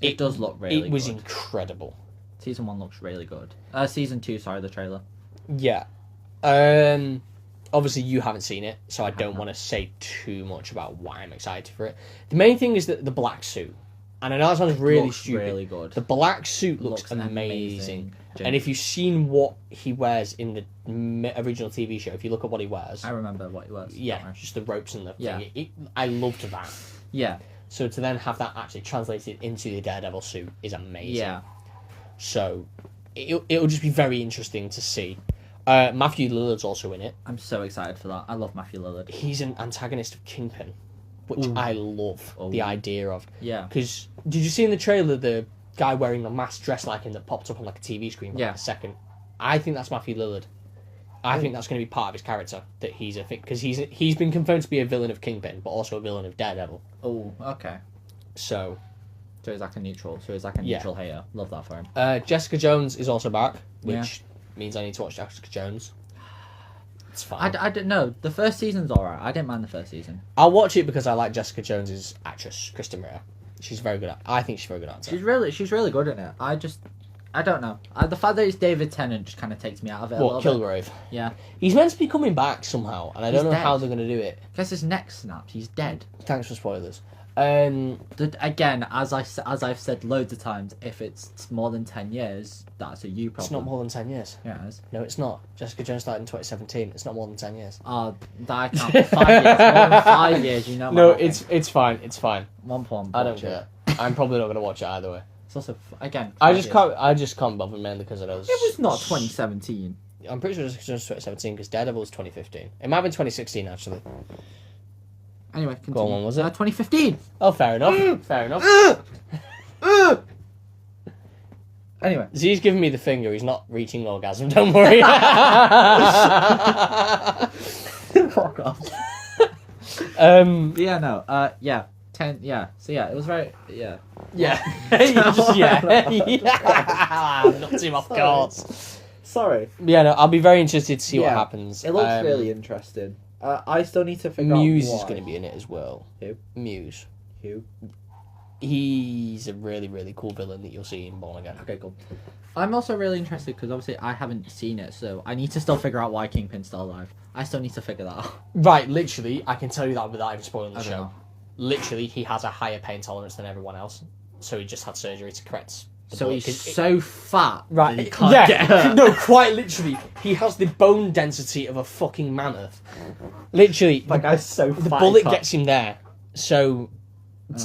It does look really It was good. incredible. Season 1 looks really good. Season 2, sorry, the trailer. Yeah. Obviously, you haven't seen it, so I don't want to say too much about why I'm excited for it. The main thing is that the black suit. And I know that sounds really Looks stupid. really good. The black suit looks Looks amazing. amazing. And if you've seen what he wears in the original TV show, if you look at what he wears, I remember what it was. yeah, Don't worry. just the ropes and the Yeah. thing. I loved that. Yeah. So to then have that actually translated into the Daredevil suit is amazing. Yeah. So it'll just be very interesting to see. Matthew Lillard's also in it. I'm so excited for that. I love Matthew Lillard. He's an antagonist of Kingpin, which I love the idea of. Yeah. Because did you see in the trailer the guy wearing the mask dressed like him that popped up on like a TV screen for like a second? I think that's Matthew Lillard. I think that's going to be part of his character, that he's a thing, because he's been confirmed to be a villain of Kingpin, but also a villain of Daredevil. Oh, okay. So So he's like a neutral. So he's like a Yeah. neutral hater. Love that for him. Jessica Jones is also back, which means I need to watch Jessica Jones. It's fine. I don't know. The first season's alright. I didn't mind the first season. I'll watch it because I like Jessica Jones's actress, Kristen Ritter. She's very good at. I think she's very good at it. She's really good in it. I don't know. The fact that it's David Tennant just kind of takes me out of it a What, little bit. Kilgrave? Yeah. He's meant to be coming back somehow, and I don't know how they're going to do it. Guess his neck snapped. He's dead. Thanks for spoilers. Again, as I've said loads of times, if it's more than 10 years, that's a you problem. It's not more than 10 years. Yeah, it is. No, it's not. Jessica Jones started in 2017. It's not more than 10 years. That I can't. 5 years. More than 5 years, you know. No, it's fine. It's fine. One point. I don't care. I'm probably not going to watch it either way. It's also again. I just can't bother mainly because of those. It was not 2017. I'm pretty sure it was 2017 because Daredevil was 2015. It might have been 2016 actually. Anyway, continue. Go on, when was it? 2015. Oh, fair enough. Fair enough. Anyway, Z's giving me the finger. He's not reaching orgasm. Don't worry. fuck off. Yeah, no. Yeah. 10. Yeah. So yeah, it was very. Yeah. Yeah. Yeah. Knocked him off course. Sorry. Yeah, no. I'll be very interested to see what happens. It looks really interesting. I still need to figure Muse out is going to be in it as well. Who? Muse. Who? He's a really, really cool villain that you'll see in Born Again. Okay, cool. I'm also really interested because obviously I haven't seen it, so I need to still figure out why Kingpin's still alive. I still need to figure that out. Right, literally, I can tell you that without even spoiling the I don't show. know. Literally, he has a higher pain tolerance than everyone else, so he just had surgery to correct. So he's so fat Right, that he can't get hurt. No, quite literally, he has the bone density of a fucking mammoth. Literally, That guy's so fat. the bullet gets him there, so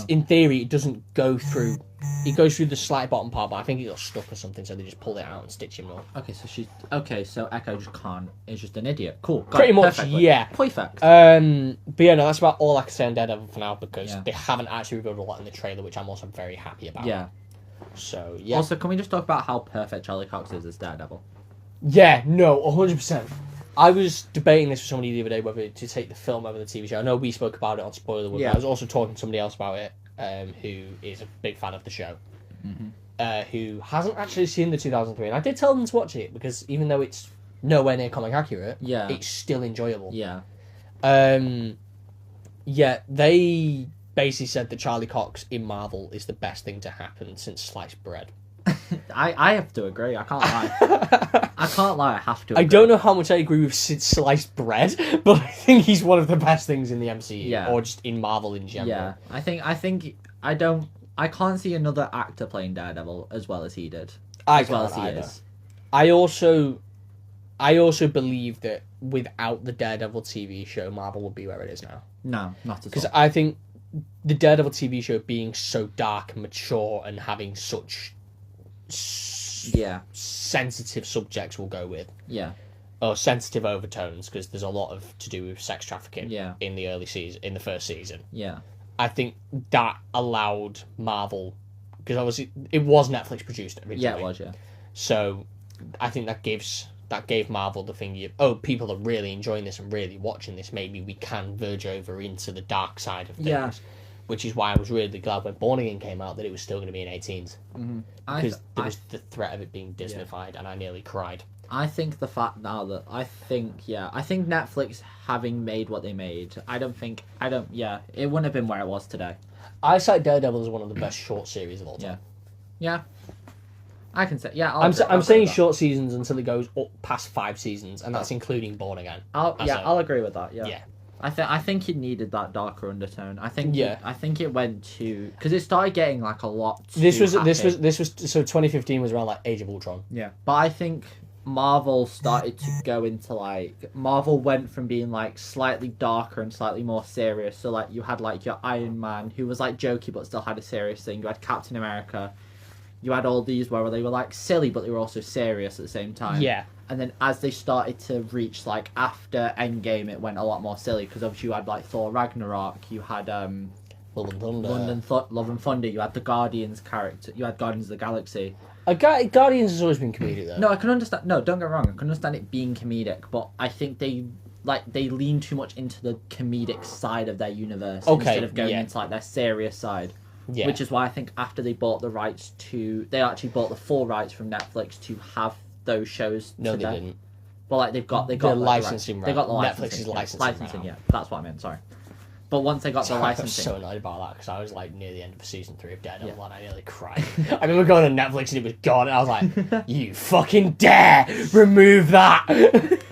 in theory, it doesn't go through. It goes through the slight bottom part, but I think it got stuck or something, so they just pull it out and stitch him up. Okay, so Echo just can't. Is just an idiot. Cool. Got Pretty it, much, perfectly. yeah. Perfect. But yeah, no, that's about all I can say on Daredevil for now because Yeah. they haven't actually revealed a lot in the trailer, which I'm also very happy about. Yeah. So yeah. Also, can we just talk about how perfect Charlie Cox is as Daredevil? Yeah, no, 100%. I was debating this with somebody the other day whether to take the film over the TV show. I know we spoke about it on Spoiler Wood, Yeah. but I was also talking to somebody else about it who is a big fan of the show, who hasn't actually seen the 2003. And I did tell them to watch it because even though it's nowhere near comic accurate, Yeah. it's still enjoyable. Yeah. Yeah, they basically said that Charlie Cox in Marvel is the best thing to happen since sliced bread. I have to agree. I can't lie. I can't lie. I have to. Agree. I don't know how much I agree with sliced bread, but I think he's one of the best things in the MCU, Yeah. or just in Marvel in general. Yeah, I can't see another actor playing Daredevil as well as he did. As well as he is. I also believe that without the Daredevil TV show, Marvel would be where it is now. No, not at all. Because I think the Daredevil TV show being so dark and mature and having such Yeah. sensitive subjects will go with. Yeah. Or sensitive overtones, because there's a lot of to do with sex trafficking Yeah. in the early season, in the first season. Yeah. I think that allowed Marvel, because obviously it was Netflix produced originally. Yeah, it was. Yeah. So I think that gave Marvel the thing of, people are really enjoying this and really watching this. Maybe we can verge over into the dark side of things. Yeah. Which is why I was really glad when Born Again came out that it was still going to be in 18s. Mm-hmm. Because there was the threat of it being Disneyfied, and I nearly cried. I think the fact now that I think Netflix having made what they made, it wouldn't have been where it was today. I cite Daredevil as one of the best short series of all time. Yeah. I can say, yeah. I'm saying short seasons until it goes up past 5 seasons, and that's including Born Again. I'll agree with that. Yeah. Yeah. I think it needed that darker undertone. I think it went to because it started getting like a lot. This was so 2015 was around like Age of Ultron. Yeah, but I think Marvel started to go into Marvel went from being like slightly darker and slightly more serious. So like you had like your Iron Man who was like jokey but still had a serious thing. You had Captain America. You had all these where they were like silly but they were also serious at the same time. Yeah. And then as they started to reach like after Endgame, it went a lot more silly because obviously you had like Thor Ragnarok, you had Love and Thunder. Love and Thunder, you had the Guardians character, you had Guardians of the Galaxy. Guardians has always been comedic though. No, I can understand. No, don't get me wrong. I can understand it being comedic, but I think they lean too much into the comedic side of their universe instead of going into like their serious side. Yeah. Which is why I think after they bought the rights they actually bought the full rights from Netflix to have those shows. No, they didn't. Well, like they got the like, licensing They got the Netflix's licensing. licensing. Yeah, that's what I meant. Sorry. But once they got the I was licensing, so annoyed about that because I was like near the end of season 3 of Daredevil and I nearly cried. I remember going on Netflix and it was gone and I was like, you fucking dare remove that!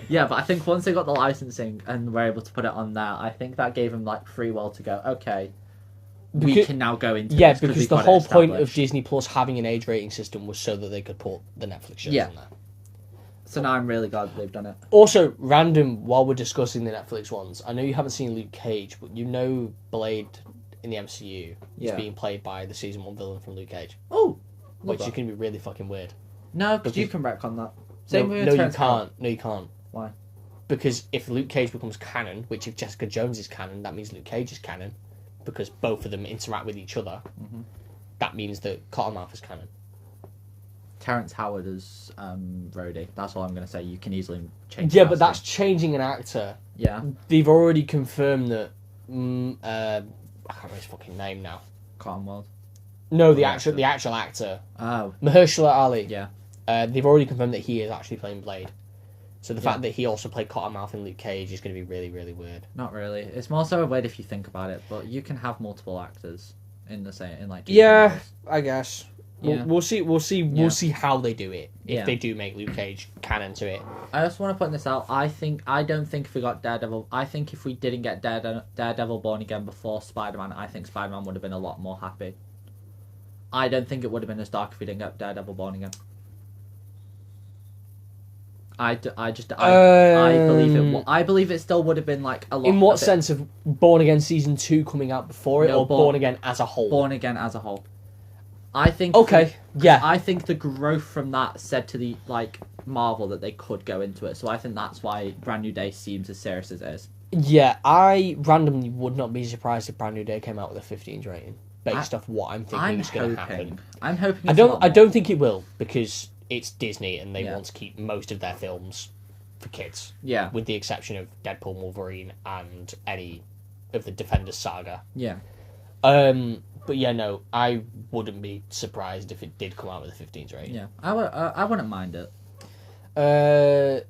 yeah, but I think once they got the licensing and were able to put it on there, I think that gave them like free will to go. Okay, we Because- can now go into Yeah, this 'cause because we've the got it whole point of established. Disney Plus having an age rating system was so that they could put the Netflix shows Yeah. on there. So now I'm really glad they've done it. Also, random, while we're discussing the Netflix ones, I know you haven't seen Luke Cage, but you know Blade in the MCU is Yeah. being played by the season 1 villain from Luke Cage, Oh, which is going to be really fucking weird. no, because you because- can retcon that. No, with no, you Terrence Howard. can't. No, you can't. Why? Because if Luke Cage becomes canon, which if Jessica Jones is canon, that means Luke Cage is canon, because both of them interact with each other. Mm-hmm. That means that Cottonmouth is canon. Terrence Howard as Rhodey. That's all I'm going to say. You can easily change. Yeah, the but that's casting. changing an actor. yeah. They've already confirmed that. I can't remember his fucking name now. Cottonworld. No, The the actual actor, Oh, Mahershala Ali. yeah. They've already confirmed that he is actually playing Blade. So the Yeah. fact that he also played Cottonmouth in Luke Cage is going to be really, really weird. Not really. It's more so weird if you think about it, but you can have multiple actors in the same in like. Yeah, universe. I guess. Yeah. We'll see. Yeah. We'll see how they do it if Yeah. they do make Luke Cage canon to it. I just want to put this out. I don't think if we got Daredevil, I think if we didn't get Daredevil Born Again before Spider-Man, I think Spider-Man would have been a lot more happy. I don't think it would have been as dark if we didn't get Daredevil Born Again. I believe it. I believe it still would have been like a lot. In what a bit sense of Born Again season 2 coming out before it, No, or Born Again as a whole? Born Again as a whole. I think. Okay. Yeah. I think the growth from that said to the like Marvel that they could go into it. So I think that's why Brand New Day seems as serious as it is. Yeah. I randomly would not be surprised if Brand New Day came out with a 15s rating based off what I'm thinking I'm is going to happen. hoping. I'm hoping. I it's a lot don't. I more. don't think it will because it's Disney and they Yeah. want to keep most of their films for kids, Yeah. with the exception of Deadpool, Wolverine, and any of the Defenders saga. Yeah. But yeah, no, I wouldn't be surprised if it did come out with a 15s rating. Yeah. I wouldn't mind it. That-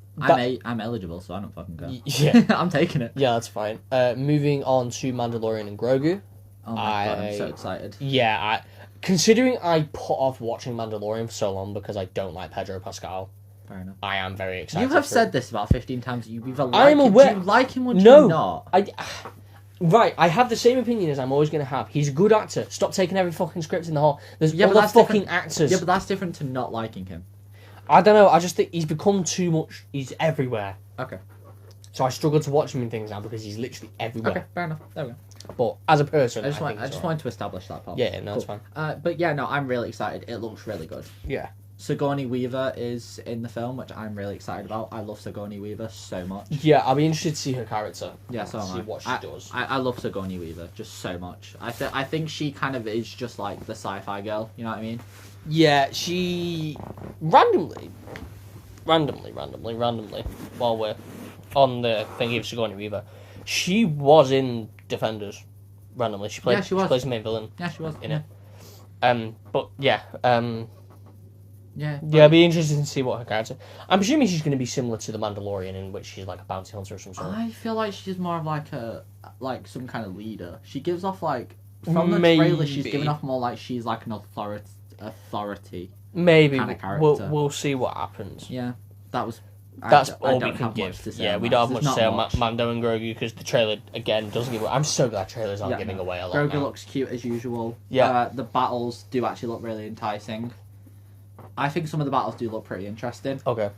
I'm eligible, so I don't fucking care. yeah, I'm taking it. yeah, that's fine. Moving on to Mandalorian and Grogu. Oh my god, I'm so excited. Yeah, considering I put off watching Mandalorian for so long because I don't like Pedro Pascal, Fair enough. I am very excited. You have for said it. this about 15 times. You either like I'm him, aware- do you like him or do No. you not? Right, I have the same opinion as I'm always going to have. He's a good actor. Stop taking every fucking script in the hole. There's Yeah, but other that's fucking different. actors. Yeah, but that's different to not liking him. I don't know. I just think he's become too much. He's everywhere. Okay. So I struggle to watch him in things now because he's literally everywhere. Okay, fair enough. There we go. But as a person, I just think he's alright. wanted to establish that part. Yeah, no, it's fine. But yeah, no, I'm really excited. It looks really good. Yeah. Sigourney Weaver is in the film, which I'm really excited about. I love Sigourney Weaver so much. Yeah, I'll be interested to see her character. Yeah, so am see I. what she does. I love Sigourney Weaver just so much. I think she kind of is just like the sci-fi girl. You know what I mean? Yeah, she randomly, while we're on the thingy of Sigourney Weaver, she was in Defenders. Randomly, she played. Yeah, she was. plays the main villain Yeah, she was in yeah. it. But yeah, Yeah. yeah, it'd be interesting to see what her character. I'm presuming she's going to be similar to the Mandalorian, in which she's like a bounty hunter of some sort. I feel like she's more of like some kind of leader. She gives off like from the trailer, she's Maybe. giving off more like she's like an authority. Maybe kinda character. we'll see what happens. Yeah, that was. That's I all we don't can have much give. to say Yeah, on we that, don't have 'cause much to there's say not on Mando and Grogu because the trailer again doesn't give. I'm so glad trailers aren't Yeah, giving no. away a lot. Grogu now. looks cute as usual. Yeah. The battles do actually look really enticing. I think some of the battles do look pretty interesting. Okay.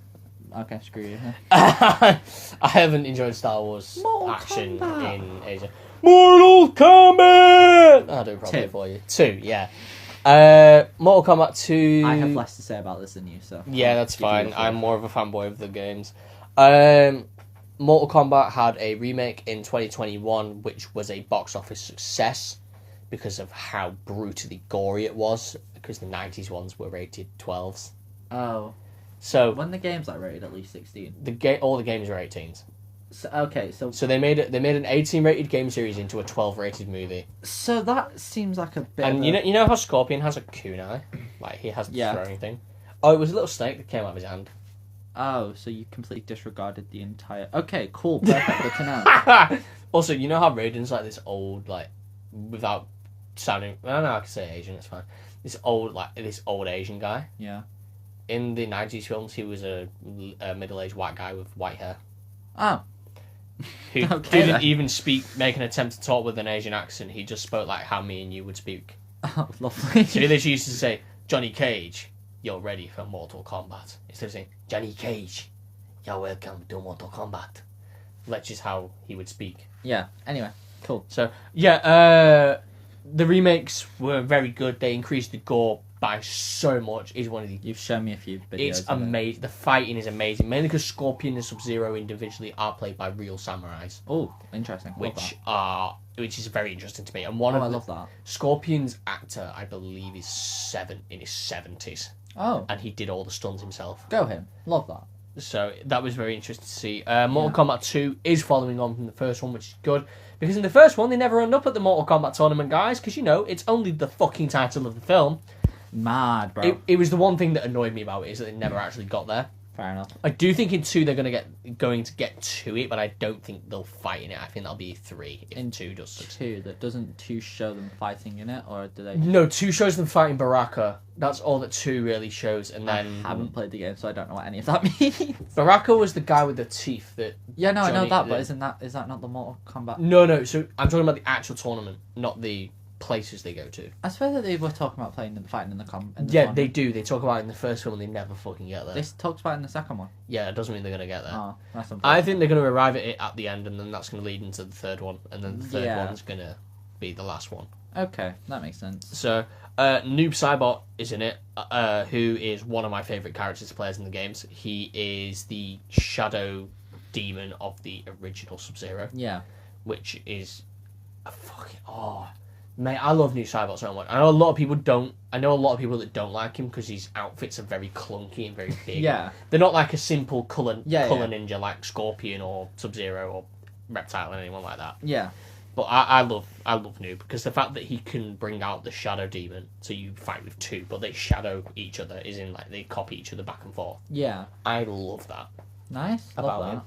Okay, screw you. I haven't enjoyed Star Wars Mortal action Kombat. in Asia. Mortal Kombat. I'll do it properly 2. for you. 2, yeah. Mortal Kombat 2. I have less to say about this than you, so. Yeah, I'll that's give you fine. the floor. I'm more of a fanboy of the games. Mortal Kombat had a remake in 2021, which was a box office success because of how brutally gory it was. Because the 90s ones were rated 12s. Oh. So When the game's like rated at least 16. all the games were 18s. So, okay, so So they made an 18 rated game series into a 12 rated movie. so that seems like a bit. And of you know how Scorpion has a kunai, like he has the Yeah. throwing thing. Oh, it was a little snake that came out of his hand. Oh, so you completely disregarded the entire... Okay, cool, perfect, good to know. Also, you know how Raiden's like this old, like, without sounding... I don't know, I can say Asian, it's fine. This old Asian guy. Yeah. In the 90s films, he was a middle-aged white guy with white hair. Oh. Who Okay, didn't then. even make an attempt to talk with an Asian accent. He just spoke like how me and you would speak. Oh, lovely. So he literally used to say, Johnny Cage, you're ready for Mortal Kombat. Instead of saying, Johnny Cage, you're welcome to Mortal Kombat. That's just how he would speak. Yeah, anyway, cool. So, yeah, the remakes were very good. They increased the gore by so much. It's one of the... You've shown me a few videos. It's of it. amazing. The fighting is amazing. Mainly because Scorpion and Sub-Zero individually are played by real samurais. Oh, interesting. Love Which is very interesting to me. And that. I love that. Scorpion's actor, I believe, is in his 70s. Oh, And he did all the stunts himself. go him. Love that. So that was very interesting to see. Mortal Kombat 2 is following on from the first one, which is good. Because in the first one, they never end up at the Mortal Kombat tournament, guys. Because, it's only the fucking title of the film. Mad, bro. It was the one thing that annoyed me about it, is that they never actually got there. Fair enough. I do think in 2 they're going to get to it, but I don't think they'll fight in it. I think that'll be 3 if In 2 does succeed. 2, that doesn't 2 show them fighting in it, or do they? No, 2 shows them fighting Baraka. That's all that 2 really shows, and then I haven't played the game, so I don't know what any of that means. Baraka was the guy with the teeth that. Yeah, no, I know Johnny- that, but is that not the Mortal Kombat? No. So I'm talking about the actual tournament, not the places they go to. I swear that they were talking about playing and fighting in the Yeah, tournament. they do. They talk about it in the first film, and they never fucking get there. They talked about it in the second one. Yeah, it doesn't mean they're gonna get there. Oh, that's unfortunate. I think they're gonna arrive at it at the end, and then that's gonna lead into the third one, and then the third Yeah. one's gonna be the last one. Okay, that makes sense. So, Noob Saibot is in it, who is one of my favourite characters to play in the games. He is the shadow demon of the original Sub-Zero, Yeah. which is a fucking... Oh, mate, I love Noob Saibot so much. I know a lot of people don't... I know a lot of people that don't like him because his outfits are very clunky and very big. Yeah. They're not like a simple colour Yeah. ninja like Scorpion or Sub-Zero or Reptile or anyone like that. Yeah. But I love Noob because the fact that he can bring out the shadow demon, so you fight with 2, but they shadow each other, is in like they copy each other back and forth. Yeah. I love that Nice. about Love him.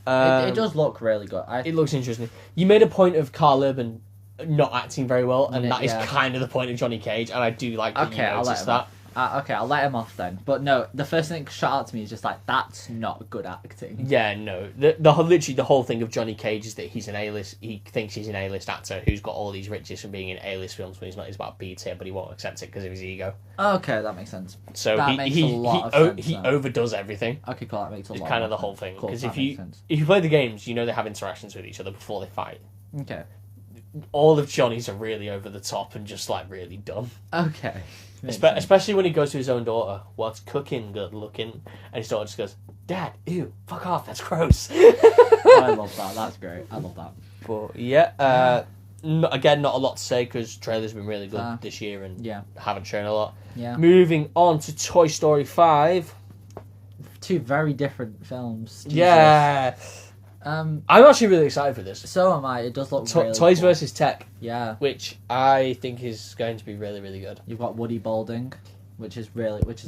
that. It does look really good. It looks interesting. You made a point of Carl Urban not acting very well, and Yeah, that is yeah. kind of the point of Johnny Cage, and I do like that Okay, you I'll let noticed him that. off. Okay, I'll let him off then. But no, the first thing that shot out to me is just like, that's not good acting. Yeah, no. Literally the whole thing of Johnny Cage is that he's an A-list. He thinks he's an A-list actor who's got all these riches from being in A-list films when he's not. He's about B tier, but he won't accept it because of his ego. Okay, that makes sense. So That makes a lot of sense, he then. overdoes everything. Okay, cool, that makes a It's lot kind more of the whole sense. thing. Cool, Because that if makes sense. you play the games, you know they have interactions with each other before they fight. Okay. All of Johnny's are really over the top and just like really dumb. Okay. Makes sense. Especially when he goes to his own daughter. What's cooking good looking? And his daughter just goes, Dad, ew, fuck off, that's gross. I love that. That's great. I love that. But yeah, again, not a lot to say because trailers been really good Fair. this year and Yeah. haven't shown a lot. Yeah. Moving on to Toy Story 5. 2 very different films. Jesus. Yeah. I'm actually really excited for this. So am I. It does look really Toys cool. versus Tech, Yeah. which I think is going to be really, really good. You've got Woody Balding, which is a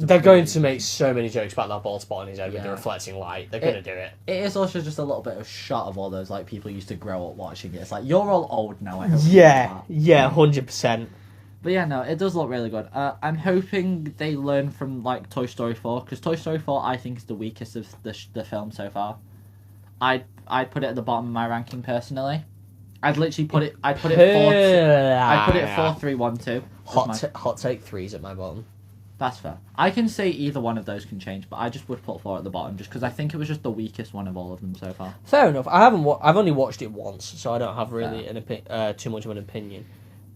They're going really- to make so many jokes about that bald spot on his head with the Yeah. reflecting light. They're going to do it. It is also just a little bit of shot of all those like people used to grow up watching it. It's like you're all old now. I hope you know that. 100%. But yeah, no, it does look really good. I'm hoping they learn from like Toy Story 4 because Toy Story 4 I think is the weakest of the film so far. I'd put it at the bottom of my ranking personally. I'd literally put it. I'd put it 4 3 1 2. Hot take 3's at my bottom. That's fair. I can say either one of those can change, but I just would put 4 at the bottom just because I think it was just the weakest one of all of them so far. Fair enough. I've only watched it once, so I don't have really too much of an opinion.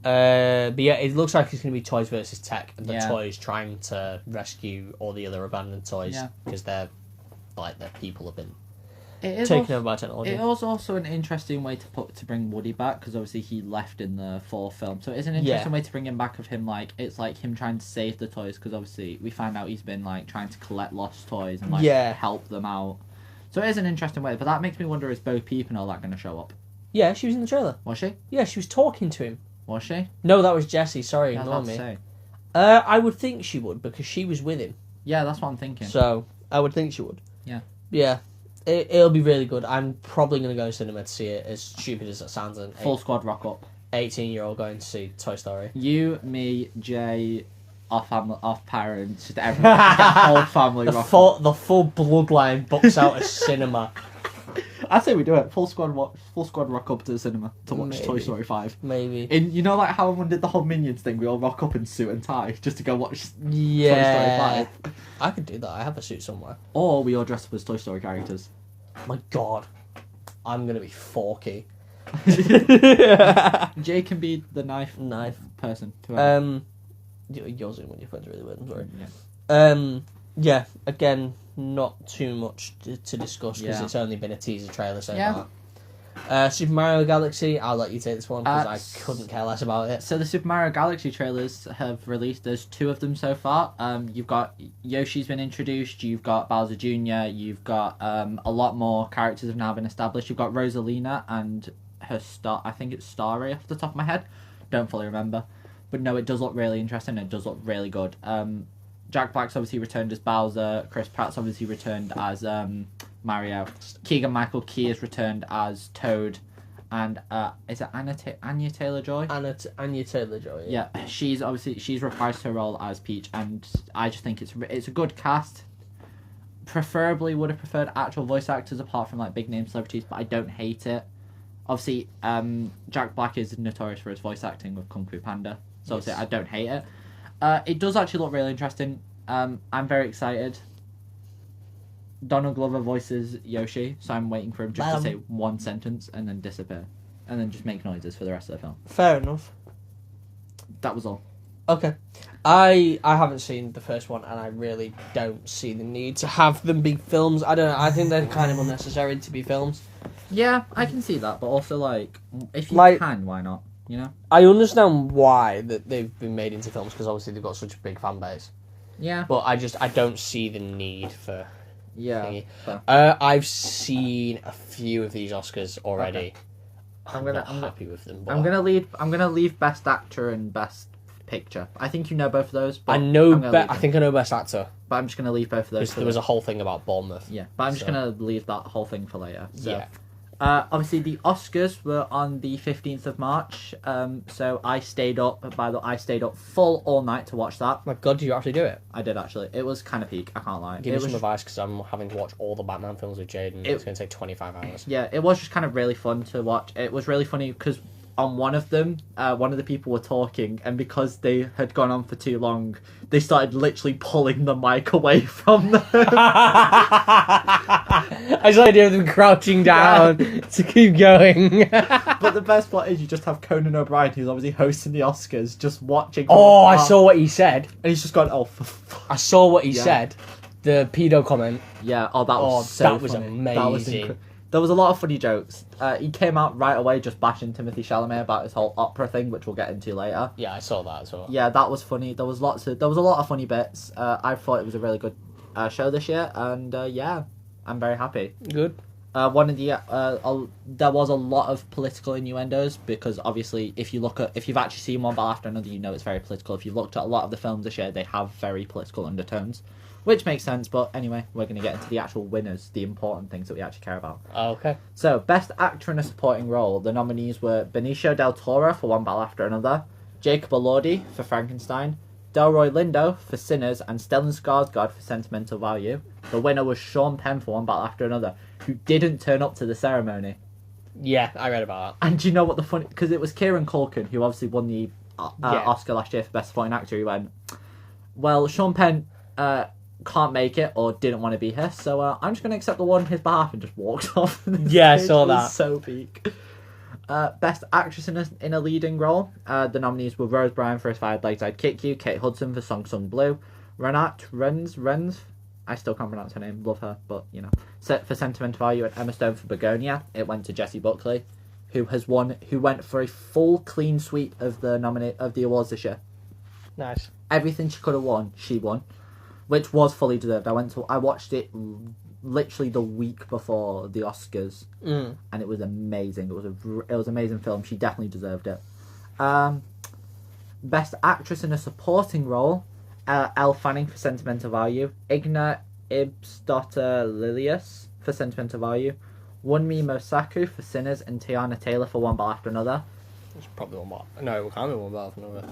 But yeah, it looks like it's going to be Toys versus Tech, and the Yeah. toys trying to rescue all the other abandoned toys Yeah. because their people have been It is taken also, over by technology. it was also an interesting way to bring Woody back because obviously he left in the 4th film, so it's an interesting way to bring him back. Of him like it's like him trying to save the toys because obviously we find out he's been like trying to collect lost toys and like help them out. So it is an interesting way, but that makes me wonder: is Bo Peep and all that going to show up? Yeah, she was in the trailer. Was she? Yeah, she was talking to him. Was she? No, that was Jessie. Sorry, Yeah, I was ignore about to me. say. I would think she would because she was with him. Yeah, that's what I'm thinking. So I would think she would. Yeah. Yeah. It'll be really good. I'm probably going to go to cinema to see it, as stupid as that sounds. An Full squad rock up. 18-year-old going to see Toy Story. You, me, Jay, off parents, just everyone, just get the whole family rock up. The full bloodline books out a cinema. I say we do it. Full squad rock up to the cinema to watch Maybe. Toy Story 5. Maybe. In, you know, like how everyone did the whole Minions thing, we all rock up in suit and tie just to go watch Yeah. Toy Story 5. I could do that. I have a suit somewhere. Or we all dress up as Toy Story characters. My God. I'm going to be Forky. Jay can be the knife person. Yours is when your friends are really weird. I'm sorry. Yeah. Yeah. Again, not too much to discuss because Yeah. it's only been a teaser trailer so Yeah. far. Super Mario Galaxy. I'll let you take this one because I s- couldn't care less about it. So the Super Mario Galaxy trailers have released. There's 2 of them so far. You've got Yoshi's been introduced. You've got Bowser Jr. You've got a lot more characters have now been established. You've got Rosalina and her star. I think it's Starry off the top of my head. Don't fully remember, but no, it does look really interesting. It does look really good. Jack Black's obviously returned as Bowser. Chris Pratt's obviously returned as Mario. Keegan-Michael Key has returned as Toad. And is it Anya Taylor-Joy? Anya Taylor-Joy. Yeah, she's reprised her role as Peach, and I just think it's a good cast. Preferably would have preferred actual voice actors apart from like big name celebrities, but I don't hate it. Obviously, Jack Black is notorious for his voice acting with Kung Fu Panda, so obviously I don't hate it. It does actually look really interesting. I'm very excited. Donald Glover voices Yoshi, so I'm waiting for him just to say one sentence and then disappear. And then just make noises for the rest of the film. Fair enough. That was all. Okay. I haven't seen the first one and I really don't see the need to have them be films. I don't know, I think they're kind of unnecessary to be films. Yeah, I can see that, but also, like, if you Like- can, why not? You know? I understand why that they've been made into films because obviously they've got such a big fan base. Yeah. But I don't see the need for Yeah. thingy. Fair. I've seen a few of these Oscars already. Okay. I'm not happy with them. But I'm gonna leave Best Actor and Best Picture. I think you know both of those. But I know. I'm gonna leave I it. think I know Best Actor But I'm just gonna leave both of those. because there was a whole thing about Bournemouth. Yeah, but I'm just So- gonna leave that whole thing for later. So. Yeah. Obviously, the Oscars were on the 15th of March. So I stayed up. I stayed up full all night to watch that. My God, did you actually do it? I did actually. It was kind of peak. I can't lie. Give It me some was- advice because I'm having to watch all the Batman films with Jade and it's going to take 25 hours. Yeah, it was just kind of really fun to watch. It was really funny because on one of them, one of the people were talking, and because they had gone on for too long, they started literally pulling the mic away from them. I just like the idea of them crouching down to keep going. But the best part is you just have Conan O'Brien, who's obviously hosting the Oscars, just watching. Oh, I saw what he said. and he's just gone, "Oh, for fuck." I saw what he Yeah. said. The pedo comment. Yeah. Oh, that was Oh, so that was funny. amazing. There was a lot of funny jokes. He came out right away just bashing Timothy Chalamet about his whole opera thing, which we'll get into later. Yeah, I saw that as well. Yeah, that was funny. There was a lot of funny bits. I thought it was a really good show this year, and yeah, I'm very happy. Good. There was a lot of political innuendos because obviously, if you've actually seen one battle after another, you know it's very political. If you've looked at a lot of the films this year, they have very political undertones, which makes sense. But anyway, we're going to get into the actual winners, the important things that we actually care about. Okay. So, Best Actor in a Supporting Role. The nominees were Benicio del Toro for One Battle After Another, Jacob Elordi for Frankenstein, Delroy Lindo for Sinners, and Stellan Skarsgård for Sentimental Value. The winner was Sean Penn for One Battle After Another, who didn't turn up to the ceremony. Yeah, I read about And do you know what the funny... Because it was Kieran Culkin, who obviously won the Oscar last year for Best Supporting Actor. He went, well, Sean Penn can't make it or didn't want to be here, so I'm just going to accept the award on his behalf, and just walked off. Yeah, I saw It was that. so peak. Best Actress in a Leading Role. The nominees were Rose Byrne for If I Had Legs I'd Kick You, Kate Hudson for Song Sung Blue, Renate Renz, I still can't pronounce her name, love her, but you know, set for Sentimental Value, and Emma Stone for Begonia. It went to Jessie Buckley, who went for a full clean sweep of the awards this year. Nice. Everything she could have won, she won, which was fully deserved. I watched it literally the week before the Oscars, and it was amazing. It was an amazing film. She definitely deserved it. Best Actress in a Supporting Role. Elle Fanning for Sentimental Value, Igna Ibsdotter Lilius for Sentimental Value, Wunmi Mosaku for Sinners, and Tiana Taylor for One Ball After Another. It's probably one bar. No, it can't be one bar for another.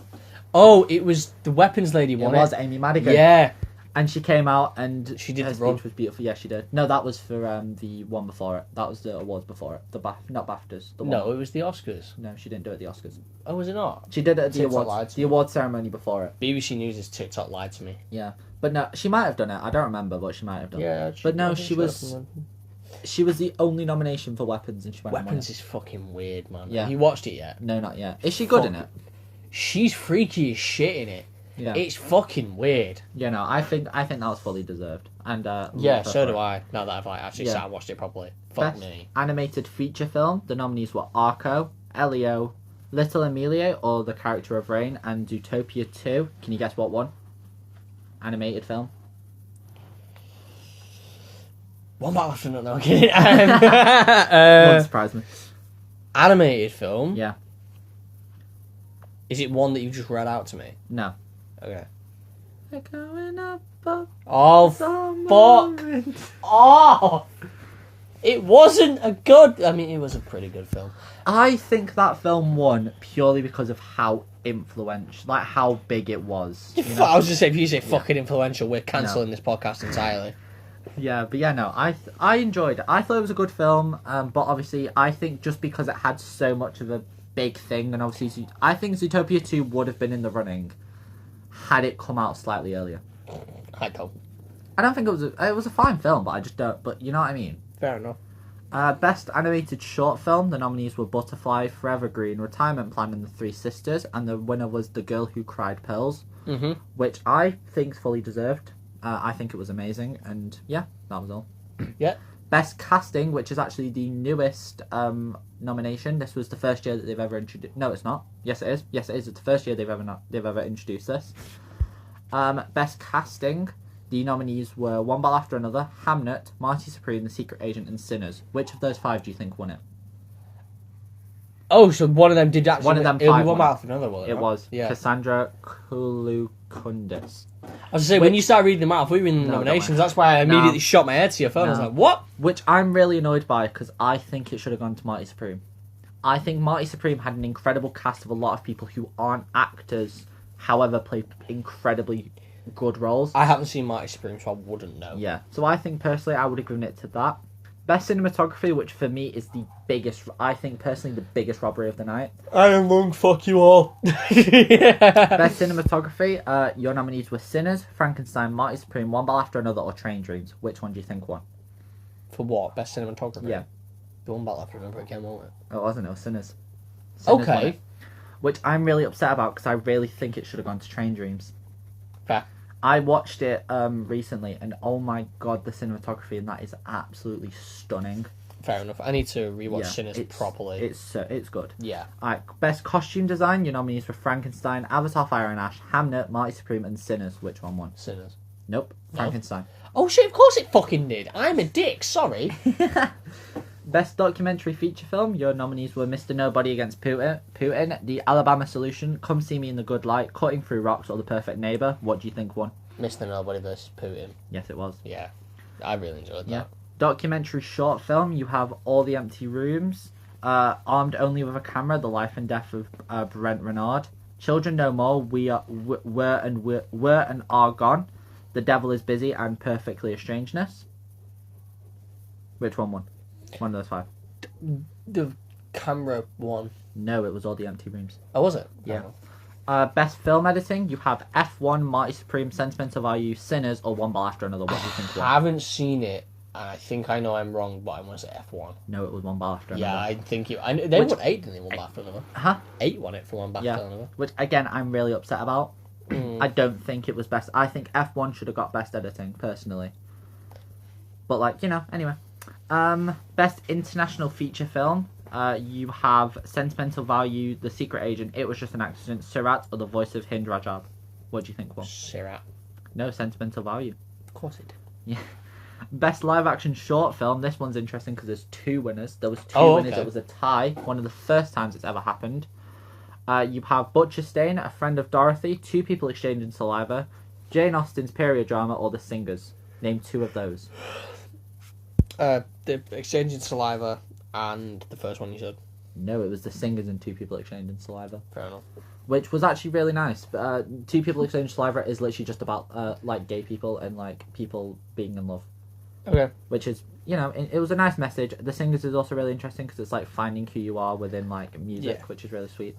Oh, it was the weapons lady It one. was Amy Madigan. Yeah. And she came out and She did her the run. speech was beautiful. Yeah, she did. No, that was for the one before it. That was the awards before it. Not BAFTAs. The one. No, it was the Oscars. No, she didn't do it at the Oscars. Oh, was it not? She did it at the TikTok lied awards. to The me. award ceremony before it. BBC News' TikTok lied to me. Yeah, but no, she might have done it. I don't remember, but she might have done. Yeah, But no, I think she was- got some- She was the only nomination for Weapons, and she went. and won Weapons it. is fucking weird, man. Yeah. Have you watched it yet? No, not yet. Is she good in it? She's freaky as shit in it. Yeah. It's fucking weird. Yeah, no, I think that was fully deserved. And Yeah, so do I. Now that I've actually Yeah. sat and watched it properly. Fuck Best me. animated feature film. The nominees were Arco, Elio, Little Emilio, or The Character of Rain, and Zootopia 2. Can you guess what one? Animated film. One ball after another. No, I'm kidding. Won't surprise me. Animated film. Yeah. Is it one that you just read out to me? No. Okay. We're going up, up Oh, the fuck. mountain. Oh! It wasn't a good... I mean, it was a pretty good film. I think that film won purely because of how influential, like how big it was. You know? I was just saying, if you say fucking influential, we're cancelling this podcast entirely. Yeah, but yeah, no, I enjoyed it. I thought it was a good film, but obviously, I think just because it had so much of a big thing, and obviously, I think Zootopia 2 would have been in the running had it come out slightly earlier. I don't. I don't think it was a fine film, but I just don't. But you know what I mean. Fair enough. Best animated short film. The nominees were Butterfly, Forever Green, Retirement Plan, and The Three Sisters, and the winner was The Girl Who Cried Pearls, which I think's fully deserved. I think it was amazing, and yeah, that was all. Yeah. Best casting, which is actually the newest nomination. This was the first year that they've ever introduced. No, it's not. Yes, it is. Yes, it is. It's the first year they've ever introduced this. Best casting. The nominees were One Ball After Another, Hamnet, Marty Supreme, The Secret Agent, and Sinners. Which of those five do you think won it? Oh, so one of them did actually... One of them It'll be five one won. after another, will it? It not? was Yeah. Cassandra Kulukundis. I was going to say, when you start reading them out, if we were in the No, don't nominations, worry. that's why I immediately No. shot my head to your phone. I was No. like, what? Which I'm really annoyed by because I think it should have gone to Marty Supreme. I think Marty Supreme had an incredible cast of a lot of people who aren't actors, however, play incredibly good roles. I haven't seen Marty Supreme, so I wouldn't know. Yeah, so I think personally I would have given it to that. Best cinematography, which for me is the biggest, I think personally the biggest robbery of the night. Iron Lung, fuck you all. Best cinematography, your nominees were Sinners, Frankenstein, Marty Supreme, One Ball After Another, or Train Dreams. Which one do you think won? For what? Best cinematography? Yeah. The one battle after remember again, won't it? Oh, it wasn't, it was Sinners. Sinners won Okay. it, which I'm really upset about because I really think it should have gone to Train Dreams. Fair. I watched it recently, and oh my god, the cinematography in that is absolutely stunning. Fair enough. I need to rewatch Yeah, Sinners it's- properly. It's good. Yeah. Alright, best costume design. Your nominees were Frankenstein, Avatar: Fire and Ash, Hamnet, Marty Supreme, and Sinners. Which one won? Sinners. Nope, No. Frankenstein. Oh shit, of course it fucking did. I'm a dick, sorry. Best documentary feature film. Your nominees were Mr. Nobody Against Putin, The Alabama Solution, Come See Me in the Good Light, Cutting Through Rocks, or The Perfect Neighbor. What do you think won? Mr. Nobody vs. Putin. Yes, it was. Yeah. I really enjoyed that. Yeah. Documentary short film. You have All the Empty Rooms, Armed Only with a Camera, The Life and Death of Brent Renard, Children No More, Were and Are Gone, The Devil is Busy, and Perfectly Estrangedness. Which one won? One of those five. The camera one. No, it was All the Empty Rooms. Oh, was it? Yeah. Oh. Best film editing. You have F1, Marty Supreme, Sentimental Value, Sinners, or One Ball After Another. What do you think I won? haven't seen it, and I think I know I'm wrong, but I want to say F1. No, it was One Ball After Yeah, Another. I think it. They Which- won 8, didn't they? One after another. Huh? 8 won it for one back Yeah. after another. Which again, I'm really upset about. I don't think it was best. I think F1 should have got best editing personally. But like, you know, anyway. Best international feature film. You have Sentimental Value, The Secret Agent, It Was Just an Accident, Surat, or The Voice of Hind Rajab. What do you think won? Sirat. No, Sentimental Value. Of course it did. Best live action short film. This one's interesting because there's two winners. There was two Oh, winners. okay. It was a tie. One of the first times it's ever happened. You have Butcher Stain, A Friend of Dorothy, Two People Exchanging Saliva, Jane Austen's period drama, or The Singers. Name 2 of those. The Exchanging Saliva and the first one you said. No, it was the singers and 2 people exchanging saliva. Fair enough. Which was actually really nice. 2 people exchanging saliva is literally just about like gay people and like people being in love. Okay. Which is, you know, it was a nice message. The singers is also really interesting because it's like finding who you are within like music, which is really sweet.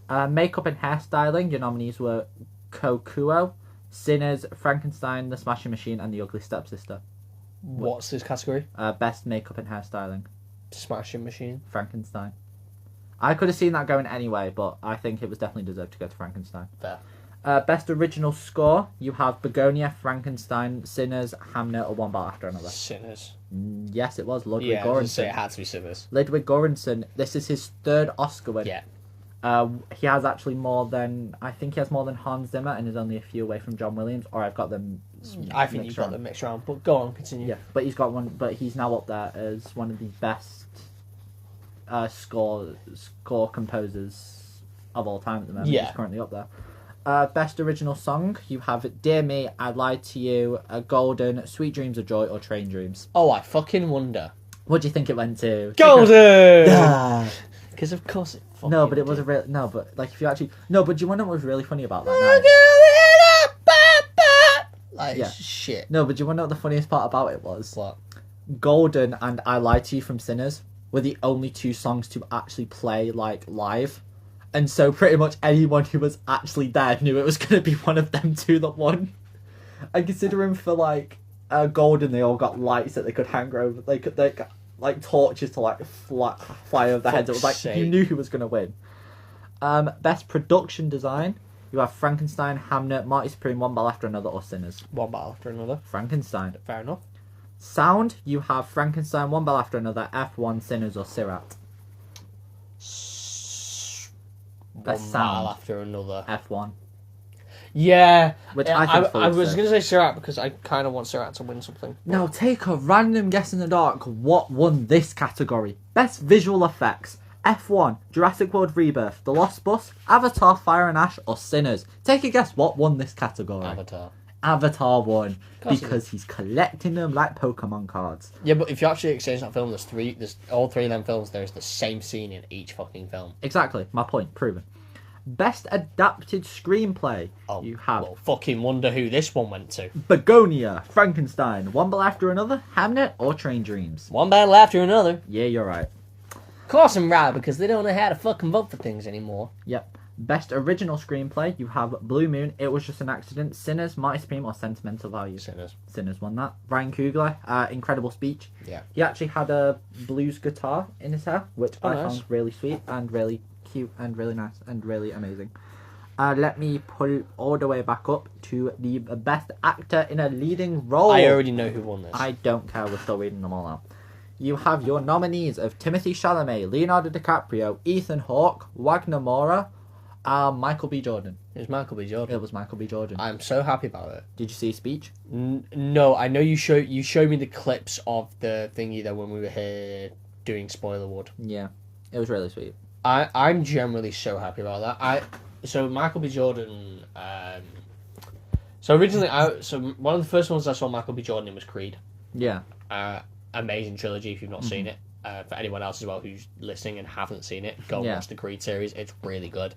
Makeup and hairstyling, your nominees were Kokuo, Sinners, Frankenstein, The Smashing Machine, and The Ugly Stepsister. What's this category? Best makeup and hairstyling, Smashing Machine. Frankenstein. I could have seen that going anyway, but I think it was definitely deserved to go to Frankenstein. Fair. Best original score, you have Begonia, Frankenstein, Sinners, Hamnet, or One Ball After Another. Sinners. Yes, it was Ludwig Yeah, I was gonna say Göransson. it had to be Sinners. Ludwig Göransson. This is his 3rd Oscar win. Yeah. He has actually more than Hans Zimmer and is only a few away from John Williams. Or I've got them. I think mixed you've got around. them mixed around, but go on, continue. Yeah, but he's got one. But he's now up there as one of the best score composers of all time at the moment. Yeah. He's currently up there. Best original song, you have Dear Me, I Lied to You, Golden, Sweet Dreams of Joy, or Train Dreams. Oh, I fucking wonder. What do you think it went to? Golden! Yeah. Because of course it fucking No, but it was did. a real no. But like, if you actually but do you want to know what was really funny about that night? Like, Yeah. shit. No, but do you want to know what the funniest part about it was? What? Golden and I Lied to You from Sinners were the only 2 songs to actually play like live, and so pretty much anyone who was actually there knew it was going to be one of them 2 that won. And considering for like Golden, they all got lights that they could hang over. They got like torches to like fly over their heads. It was like Fuck's you sake. knew who was going to win. Best production design. You have Frankenstein, Hamnet, Marty Supreme, One Ball After Another, or Sinners. One battle after another. Frankenstein. Fair enough. Sound, you have Frankenstein, One Bell After Another, F1, Sinners, or Sirat. One Best battle sound. after another. F1. Yeah. Which Yeah, I think I fully was deserved. going to say Sirat because I kind of want Sirat to win something. Now take a random guess in the dark. What won this category? Best visual effects. F1, Jurassic World Rebirth, The Lost Bus, Avatar, Fire and Ash, or Sinners. Take a guess what won this category. Avatar. Avatar won course it because he's collecting them like Pokemon cards. Yeah, but if you actually exchange that film, there's all 3 of them films, there's the same scene in each fucking film. Exactly, my point, proven. Best adapted screenplay. Oh, You have well, fucking wonder who this one went to. Begonia, Frankenstein, One Bell After Another, Hamnet, or Train Dreams. One battle after another. Yeah, you're right. Of course I'm right, because they don't know how to fucking vote for things anymore. Yep. Best original screenplay, you have Blue Moon, It Was Just an Accident, Sinners, Marty Supreme, or Sentimental Values. Sinners. Sinners won that. Ryan Coogler, incredible speech. Yeah. He actually had a blues guitar in his hair, which Oh, I nice. found really sweet and really cute and really nice and really amazing. Let me pull all the way back up to the best actor in a leading role. I already know who won this. I don't care, we're still reading them all out. You have your nominees of Timothy Chalamet, Leonardo DiCaprio, Ethan Hawke, Wagner Moura, Michael B. Jordan. It was Michael B. Jordan. It was Michael B. Jordan. I'm so happy about it. Did you see his speech? No, I know you showed me the clips of the thingy though when we were here doing Spoiler Wood. Yeah, it was really sweet. I'm generally so happy about that. So Michael B. Jordan. So originally, one of the first ones I saw Michael B. Jordan in was Creed. Yeah. Amazing trilogy if you've not seen it. For anyone else as well who's listening and haven't seen it, go and Yeah. watch the Creed series. It's really good.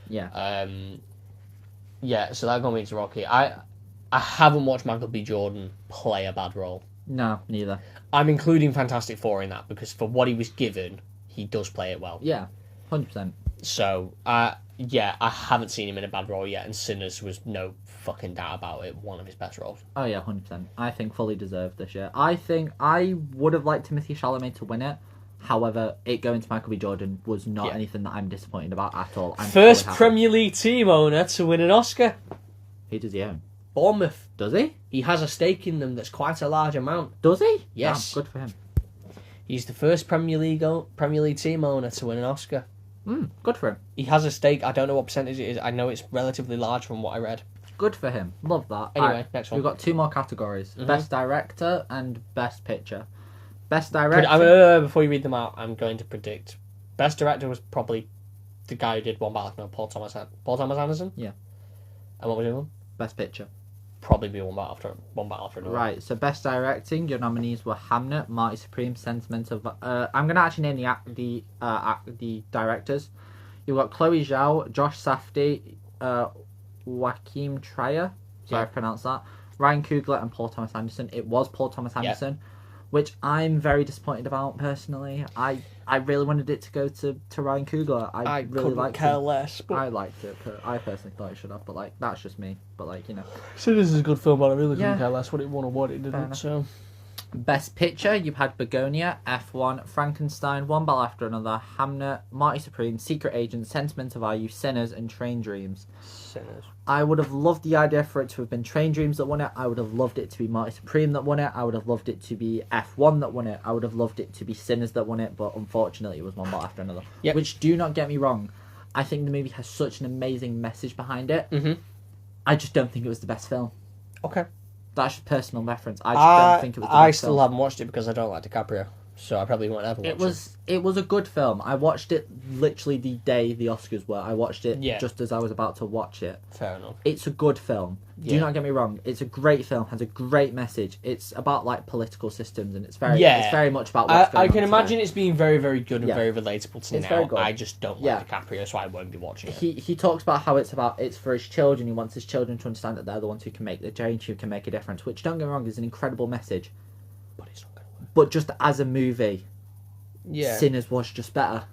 Yeah. Yeah. So that got me into Rocky. I haven't watched Michael B. Jordan play a bad role. No, neither. I'm including Fantastic Four in that because for what he was given, he does play it well. Yeah, 100%. So, yeah, I haven't seen him in a bad role yet, and Sinners was no fucking doubt about it, one of his best roles. Oh yeah, 100%. I think fully deserved this year. I think I would have liked Timothy Chalamet to win it. However, it going to Michael B. Jordan was not Yeah. anything that I'm disappointed about at all. I'm First fully happy. Premier League team owner to win an Oscar. Who does he own? Bournemouth. Does he? He has a stake in them that's quite a large amount. Does he? Yes. Damn, good for him. He's the first Premier League team owner to win an Oscar. Good for him. He has a stake. I don't know what percentage it is. I know it's relatively large from what I read. Good for him. Love that. Anyway, Alright, next one. We've got 2 more categories. Mhm. Best Director and Best Picture. Best Director. Before you read them out, I'm going to predict. Best director was probably the guy who did One Ballad, no, Paul Thomas Anderson. Yeah. And what was the other one? Best Picture. probably be one battle after another. Right, so best directing, your nominees were Hamnet, Marty Supreme, Sentiment of... I'm going to actually name the directors. You've got Chloe Zhao, Josh Safdie, Joachim Trier, sorry I pronounced that, Ryan Coogler and Paul Thomas Anderson. It was Paul Thomas Anderson, which I'm very disappointed about personally. I really wanted it to go to Ryan Coogler. I really liked care it. less. But... I liked it. I personally thought it should have, but like that's just me. But like, you know. So this is a good film, but I really couldn't care less what it won or what it didn't. So. Best Picture, you had Begonia, F1, Frankenstein, One Battle After Another, Hamnet, Marty Supreme, Secret Agent, Sentiment of Are You, Sinners, and Train Dreams. Sinners. I would have loved the idea for it to have been Train Dreams that won it. I would have loved it to be Marty Supreme that won it. I would have loved it to be F1 that won it. I would have loved it to be Sinners that won it, but unfortunately it was One Battle After Another. Yep. Which, do not get me wrong, I think the movie has such an amazing message behind it. Mm-hmm. I just don't think it was the best film. Okay. That's just personal reference. I just don't think it was the best I film. still haven't watched it because I don't like DiCaprio. So I probably won't ever watch it. It was a good film. I watched it literally the day the Oscars were. I watched it just as I was about to watch it. Fair enough. It's a good film. Do not get me wrong. It's a great film. Has a great message. It's about like political systems, and it's very much about what's going on I can today. imagine it's being very, very good and very relatable to It's now. very good. I just don't like DiCaprio, so I won't be watching it. He talks about how it's for his children. He wants his children to understand that they're the ones who can make the change, who can make a difference. Which, don't get me wrong, is an incredible message. But it's not going to work. But just as a movie, Sinners was just better.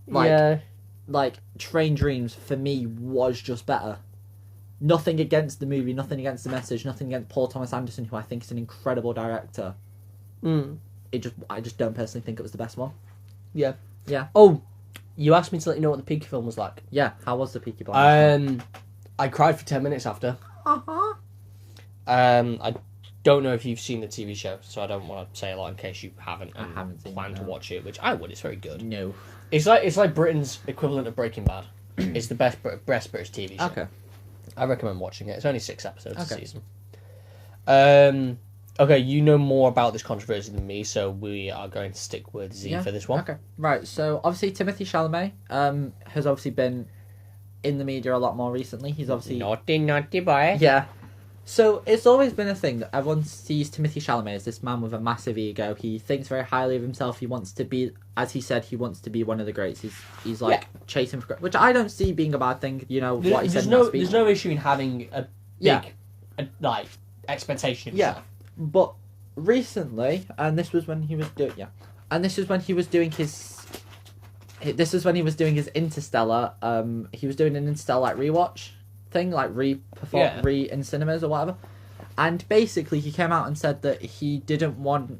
Like Train Dreams for me was just better. Nothing against the movie, nothing against the message, nothing against Paul Thomas Anderson, who I think is an incredible director. I just don't personally think it was the best one. Yeah. Yeah. Oh, you asked me to let you know what the Peaky film was like. Yeah. How was the Peaky Blinders? I cried for 10 minutes after. Uh-huh. I don't know if you've seen the TV show, so I don't want to say a lot in case you haven't. I haven't seen planned it, to no. watch it, which I would. It's very good. No. It's like Britain's equivalent of Breaking Bad. It's the best British TV show. Okay. I recommend watching it. It's only 6 episodes a Okay. season. Okay, you know more about this controversy than me, so we are going to stick with Z for this one. Okay. Right. So obviously Timothée Chalamet has obviously been in the media a lot more recently. He's obviously Naughty boy. Yeah. So it's always been a thing that everyone sees Timothée Chalamet as this man with a massive ego. He thinks very highly of himself. He wants to be, as he said, he wants to be one of the greats. He's like chasing for, which I don't see being a bad thing. You know what he said in that speech. There's no issue in having a big expectation of yourself. But recently, and this was when he was doing this is when he was doing his Interstellar. He was doing an Interstellar like rewatch thing, like re in cinemas or whatever. And basically, he came out and said that he didn't want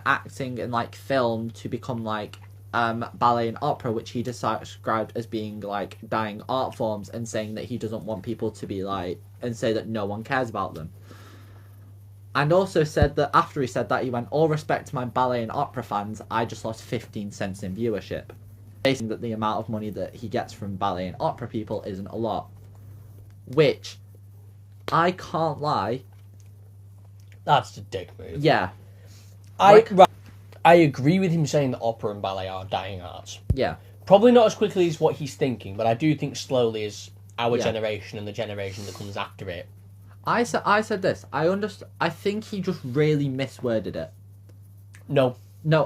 acting and like film to become like ballet and opera, which he described as being like dying art forms, and saying that he doesn't want people to be like and say that no one cares about them. And also said that after he said that, he went, all respect to my ballet and opera fans, I just lost 15 cents in viewership. Basically that the amount of money that he gets from ballet and opera people isn't a lot. Which, I can't lie. That's a dick move. Yeah. I agree with him saying that opera and ballet are dying arts. Yeah. Probably not as quickly as what he's thinking, but I do think slowly as our generation and the generation that comes after it. I said this. I think he just really misworded it. No,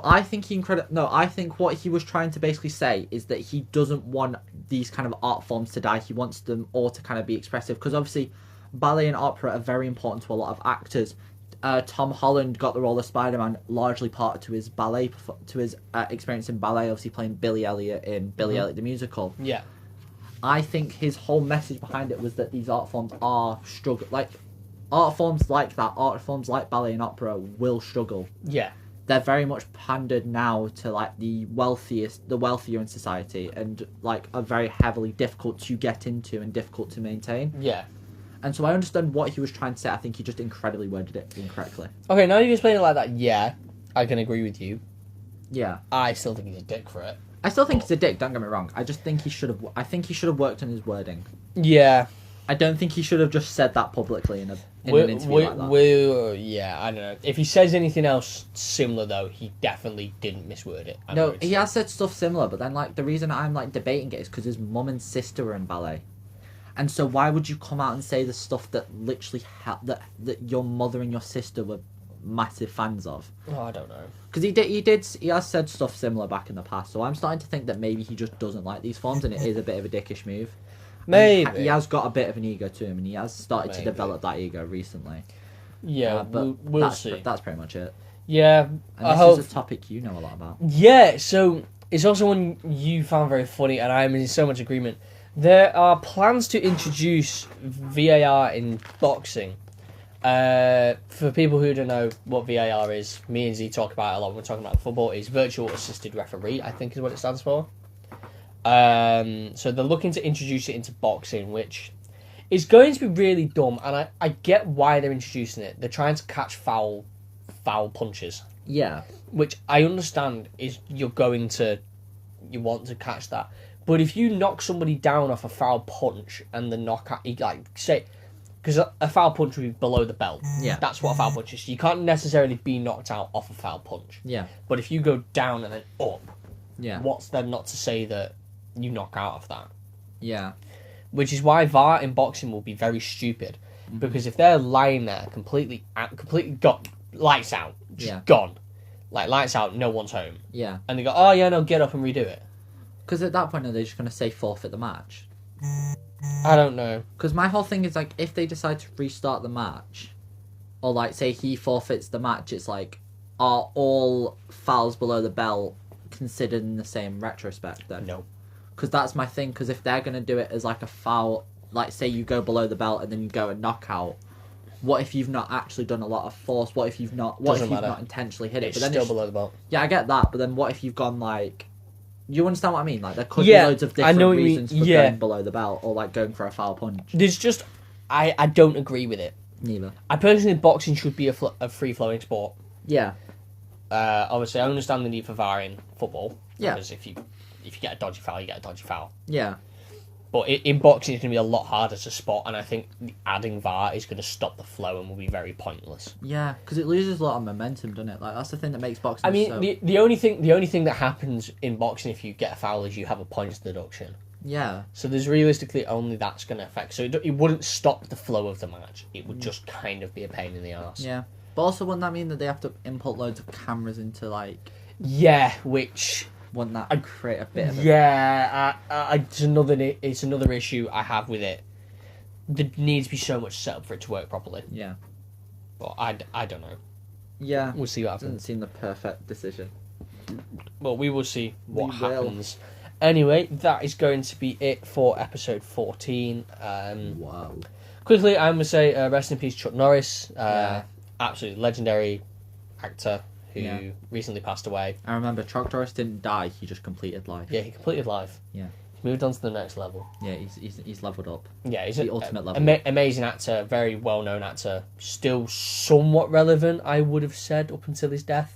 I think I think what he was trying to basically say is that he doesn't want these kind of art forms to die. He wants them all to kind of be expressive, because obviously ballet and opera are very important to a lot of actors. Tom Holland got the role of Spider-Man largely part to his ballet, experience in ballet, obviously playing Billy Elliot in Billy Elliot the Musical. Yeah. I think his whole message behind it was that these art forms are struggle, like art forms like that, art forms like ballet and opera will struggle. Yeah. They're very much pandered now to like the wealthier in society, and like are very heavily difficult to get into and difficult to maintain. Yeah. And so I understand what he was trying to say. I think he just incredibly worded it incorrectly. Okay, now you explain it like that, yeah, I can agree with you. Yeah. I still think he's a dick for it. I still think he's a dick, don't get me wrong. I just think he should have worked on his wording. Yeah. I don't think he should have just said that publicly in an interview like that. Yeah, I don't know. If he says anything else similar, though, he definitely didn't misword it. No, he has said stuff similar, but then like the reason I'm like debating it is because his mum and sister were in ballet. And so why would you come out and say the stuff that literally that your mother and your sister were massive fans of? Oh, I don't know. Because he has said stuff similar back in the past. So I'm starting to think that maybe he just doesn't like these forms, and it is a bit of a dickish move. Maybe He has got a bit of an ego to him, and he has started to Maybe. develop that ego recently. Yeah, But we'll see. That's pretty much it. Yeah, And I this hope. is a topic you know a lot about. Yeah, so it's also one you found very funny, and I'm in so much agreement. There are plans to introduce VAR in boxing. For people who don't know what VAR is, me and Z talk about it a lot when we're talking about football. It's virtual assisted referee, I think is what it stands for. So they're looking to introduce it into boxing, which is going to be really dumb, and I get why they're introducing it. They're trying to catch foul punches, Yeah. which I understand is you want to catch that. But if you knock somebody down off a foul punch and the knockout, because a foul punch would be below the belt. Yeah. That's what a foul punch is. You can't necessarily be knocked out off a foul punch. Yeah. But if you go down and then up, Yeah. what's then not to say that you knock out of that? Yeah. Which is why VAR in boxing will be very stupid. Because if they're lying there completely got lights out, just Yeah. gone. Like lights out, no one's home. Yeah. And they go, oh yeah, no, get up and redo it. Because at that point, are they just going to say forfeit the match? I don't know. Because my whole thing is, like, if they decide to restart the match, or, like, say he forfeits the match, it's like, are all fouls below the belt considered in the same retrospect then? No. Because that's my thing, because if they're going to do it as, like, a foul, like, say you go below the belt and then you go a knockout, what if you've not actually done a lot of force? What if you've not intentionally hit it? It's But then still below the belt. Yeah, I get that, but then what if you've gone, like... You understand what I mean? Like, there could Yeah, be loads of I different know what you mean. reasons for Yeah. going below the belt, or, like, going for a foul punch. There's just... I don't agree with it. Neither. I personally think boxing should be a free-flowing sport. Yeah. Obviously, I understand the need for VAR in football. Yeah. Because if you get a dodgy foul, you get a dodgy foul. Yeah. But in boxing, it's going to be a lot harder to spot, and I think adding VAR is going to stop the flow and will be very pointless. Yeah, because it loses a lot of momentum, doesn't it? Like, that's the thing that makes boxing I mean, so... the only thing that happens in boxing if you get a foul is you have a points deduction. Yeah. So there's realistically only that's going to affect. So it wouldn't stop the flow of the match. It would just kind of be a pain in the arse. Yeah. But also, wouldn't that mean that they have to input loads of cameras into, like... Yeah, which... Wouldn't that create a bit of a... Yeah, it's another issue I have with it. There needs to be so much set up for it to work properly. Yeah. But I don't know. Yeah. We'll see what Doesn't happens. seem the perfect decision. Well, we will see what We will. happens. Anyway, that is going to be it for episode 14. Wow. Quickly, I'm going to say rest in peace, Chuck Norris. Yeah. Absolutely legendary actor who Yeah. recently passed away. I remember Chuck Norris didn't die, he just completed life. Yeah, he completed life. Yeah. He's moved on to the next level. Yeah, he's leveled up. Yeah, he's The ultimate level. amazing actor, very well-known actor. Still somewhat relevant, I would have said, up until his death.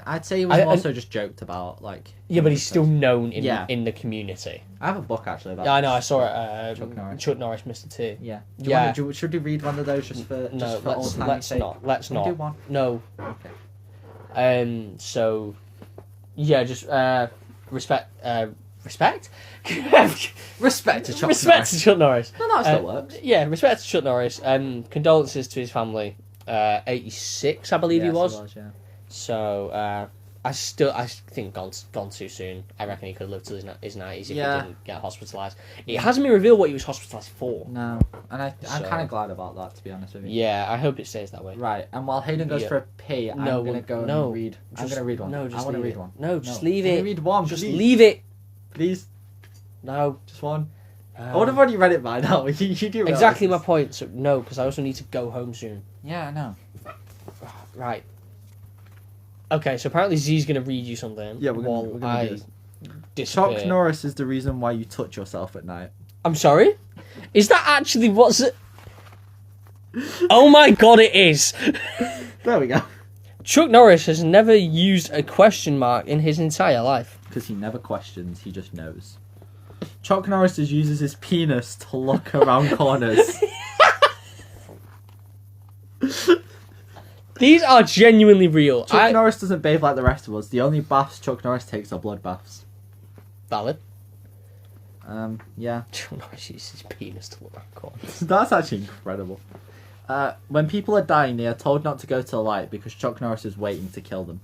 I'd say he was I- also just joked about, like... Yeah, but he's still known Yeah. in the community. I have a book, actually, about... Yeah, I know, I saw it. Chuck Norris. Mr. T. Yeah. Yeah. Should we read one of those just for No, for old timey let's sake? not. Let's Can we not. do one? No. Okay. So, yeah, just respect. Respect to Chuck Respect Norris. to Chuck Norris. No, that still works. Yeah, respect to Chuck Norris. Condolences to his family. 86, I believe he Yes, was. yeah. So, I think gone too soon. I reckon he could have lived till his 90s if Yeah. he didn't get hospitalised. It hasn't been revealed what he was hospitalised for. No, and I'm So- kind of glad about that, to be honest with you. Yeah, I hope it stays that way. Right, and while Hayden goes Yeah. for a pee, I'm No, gonna go no, and read. I'm just- gonna read one. no, I just want to leave read it. one. No, just leave Can it. you read one, Just please? leave it. Please, No. just one. I would have already read it by now. You do realize Exactly my this. point. So no, because I also need to go home soon. Yeah, I know. Right. Okay, so apparently Z's going to read you something. Yeah, we're while gonna I do this. disappear. Chuck Norris is the reason why you touch yourself at night. I'm sorry? Is that actually what's it? Oh my god, it is! There we go. Chuck Norris has never used a question mark in his entire life. Because he never questions, he just knows. Chuck Norris just uses his penis to look around corners. These are genuinely real. Chuck Norris doesn't bathe like the rest of us. The only baths Chuck Norris takes are blood baths. Valid. Yeah. Chuck Norris uses his penis to look around corners. That's actually incredible. When people are dying, they are told not to go to the light because Chuck Norris is waiting to kill them.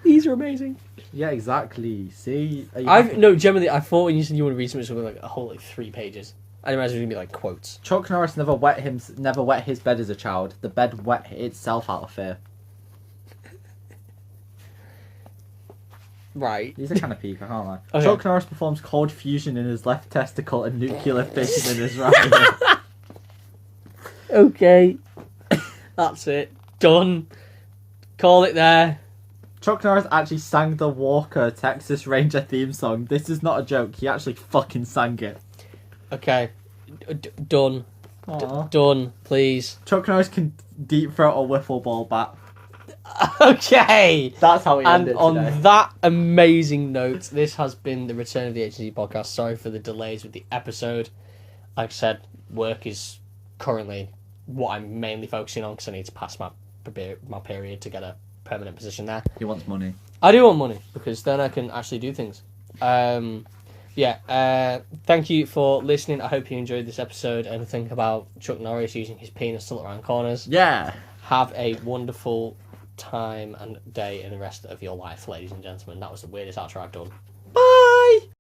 These are amazing. Yeah, exactly. See, Generally, I thought when you said you want to read something like a whole 3 pages. I imagine it was gonna be like quotes. Chuck Norris never wet his bed as a child. The bed wet itself out of fear. Right. These are kind of peak, I can't lie. Okay. Chuck Norris performs cold fusion in his left testicle and nuclear fission in his right. Okay. That's it. Done. Call it there. Chuck Norris actually sang the Walker Texas Ranger theme song. This is not a joke. He actually fucking sang it. Okay. Done. Aw. Done, please. Chuck Norris can deep throat a wiffle ball bat. Okay. That's how we end And it on today. that amazing note, this has been the Return of the Agency podcast. Sorry for the delays with the episode. Like I said, work is currently what I'm mainly focusing on because I need to pass my period to get a permanent position there. He wants money. I do want money because then I can actually do things. Thank you for listening. I hope you enjoyed this episode and think about Chuck Norris using his penis to look around corners. Yeah. Have a wonderful time and day in the rest of your life, ladies and gentlemen. That was the weirdest outro I've done. Bye.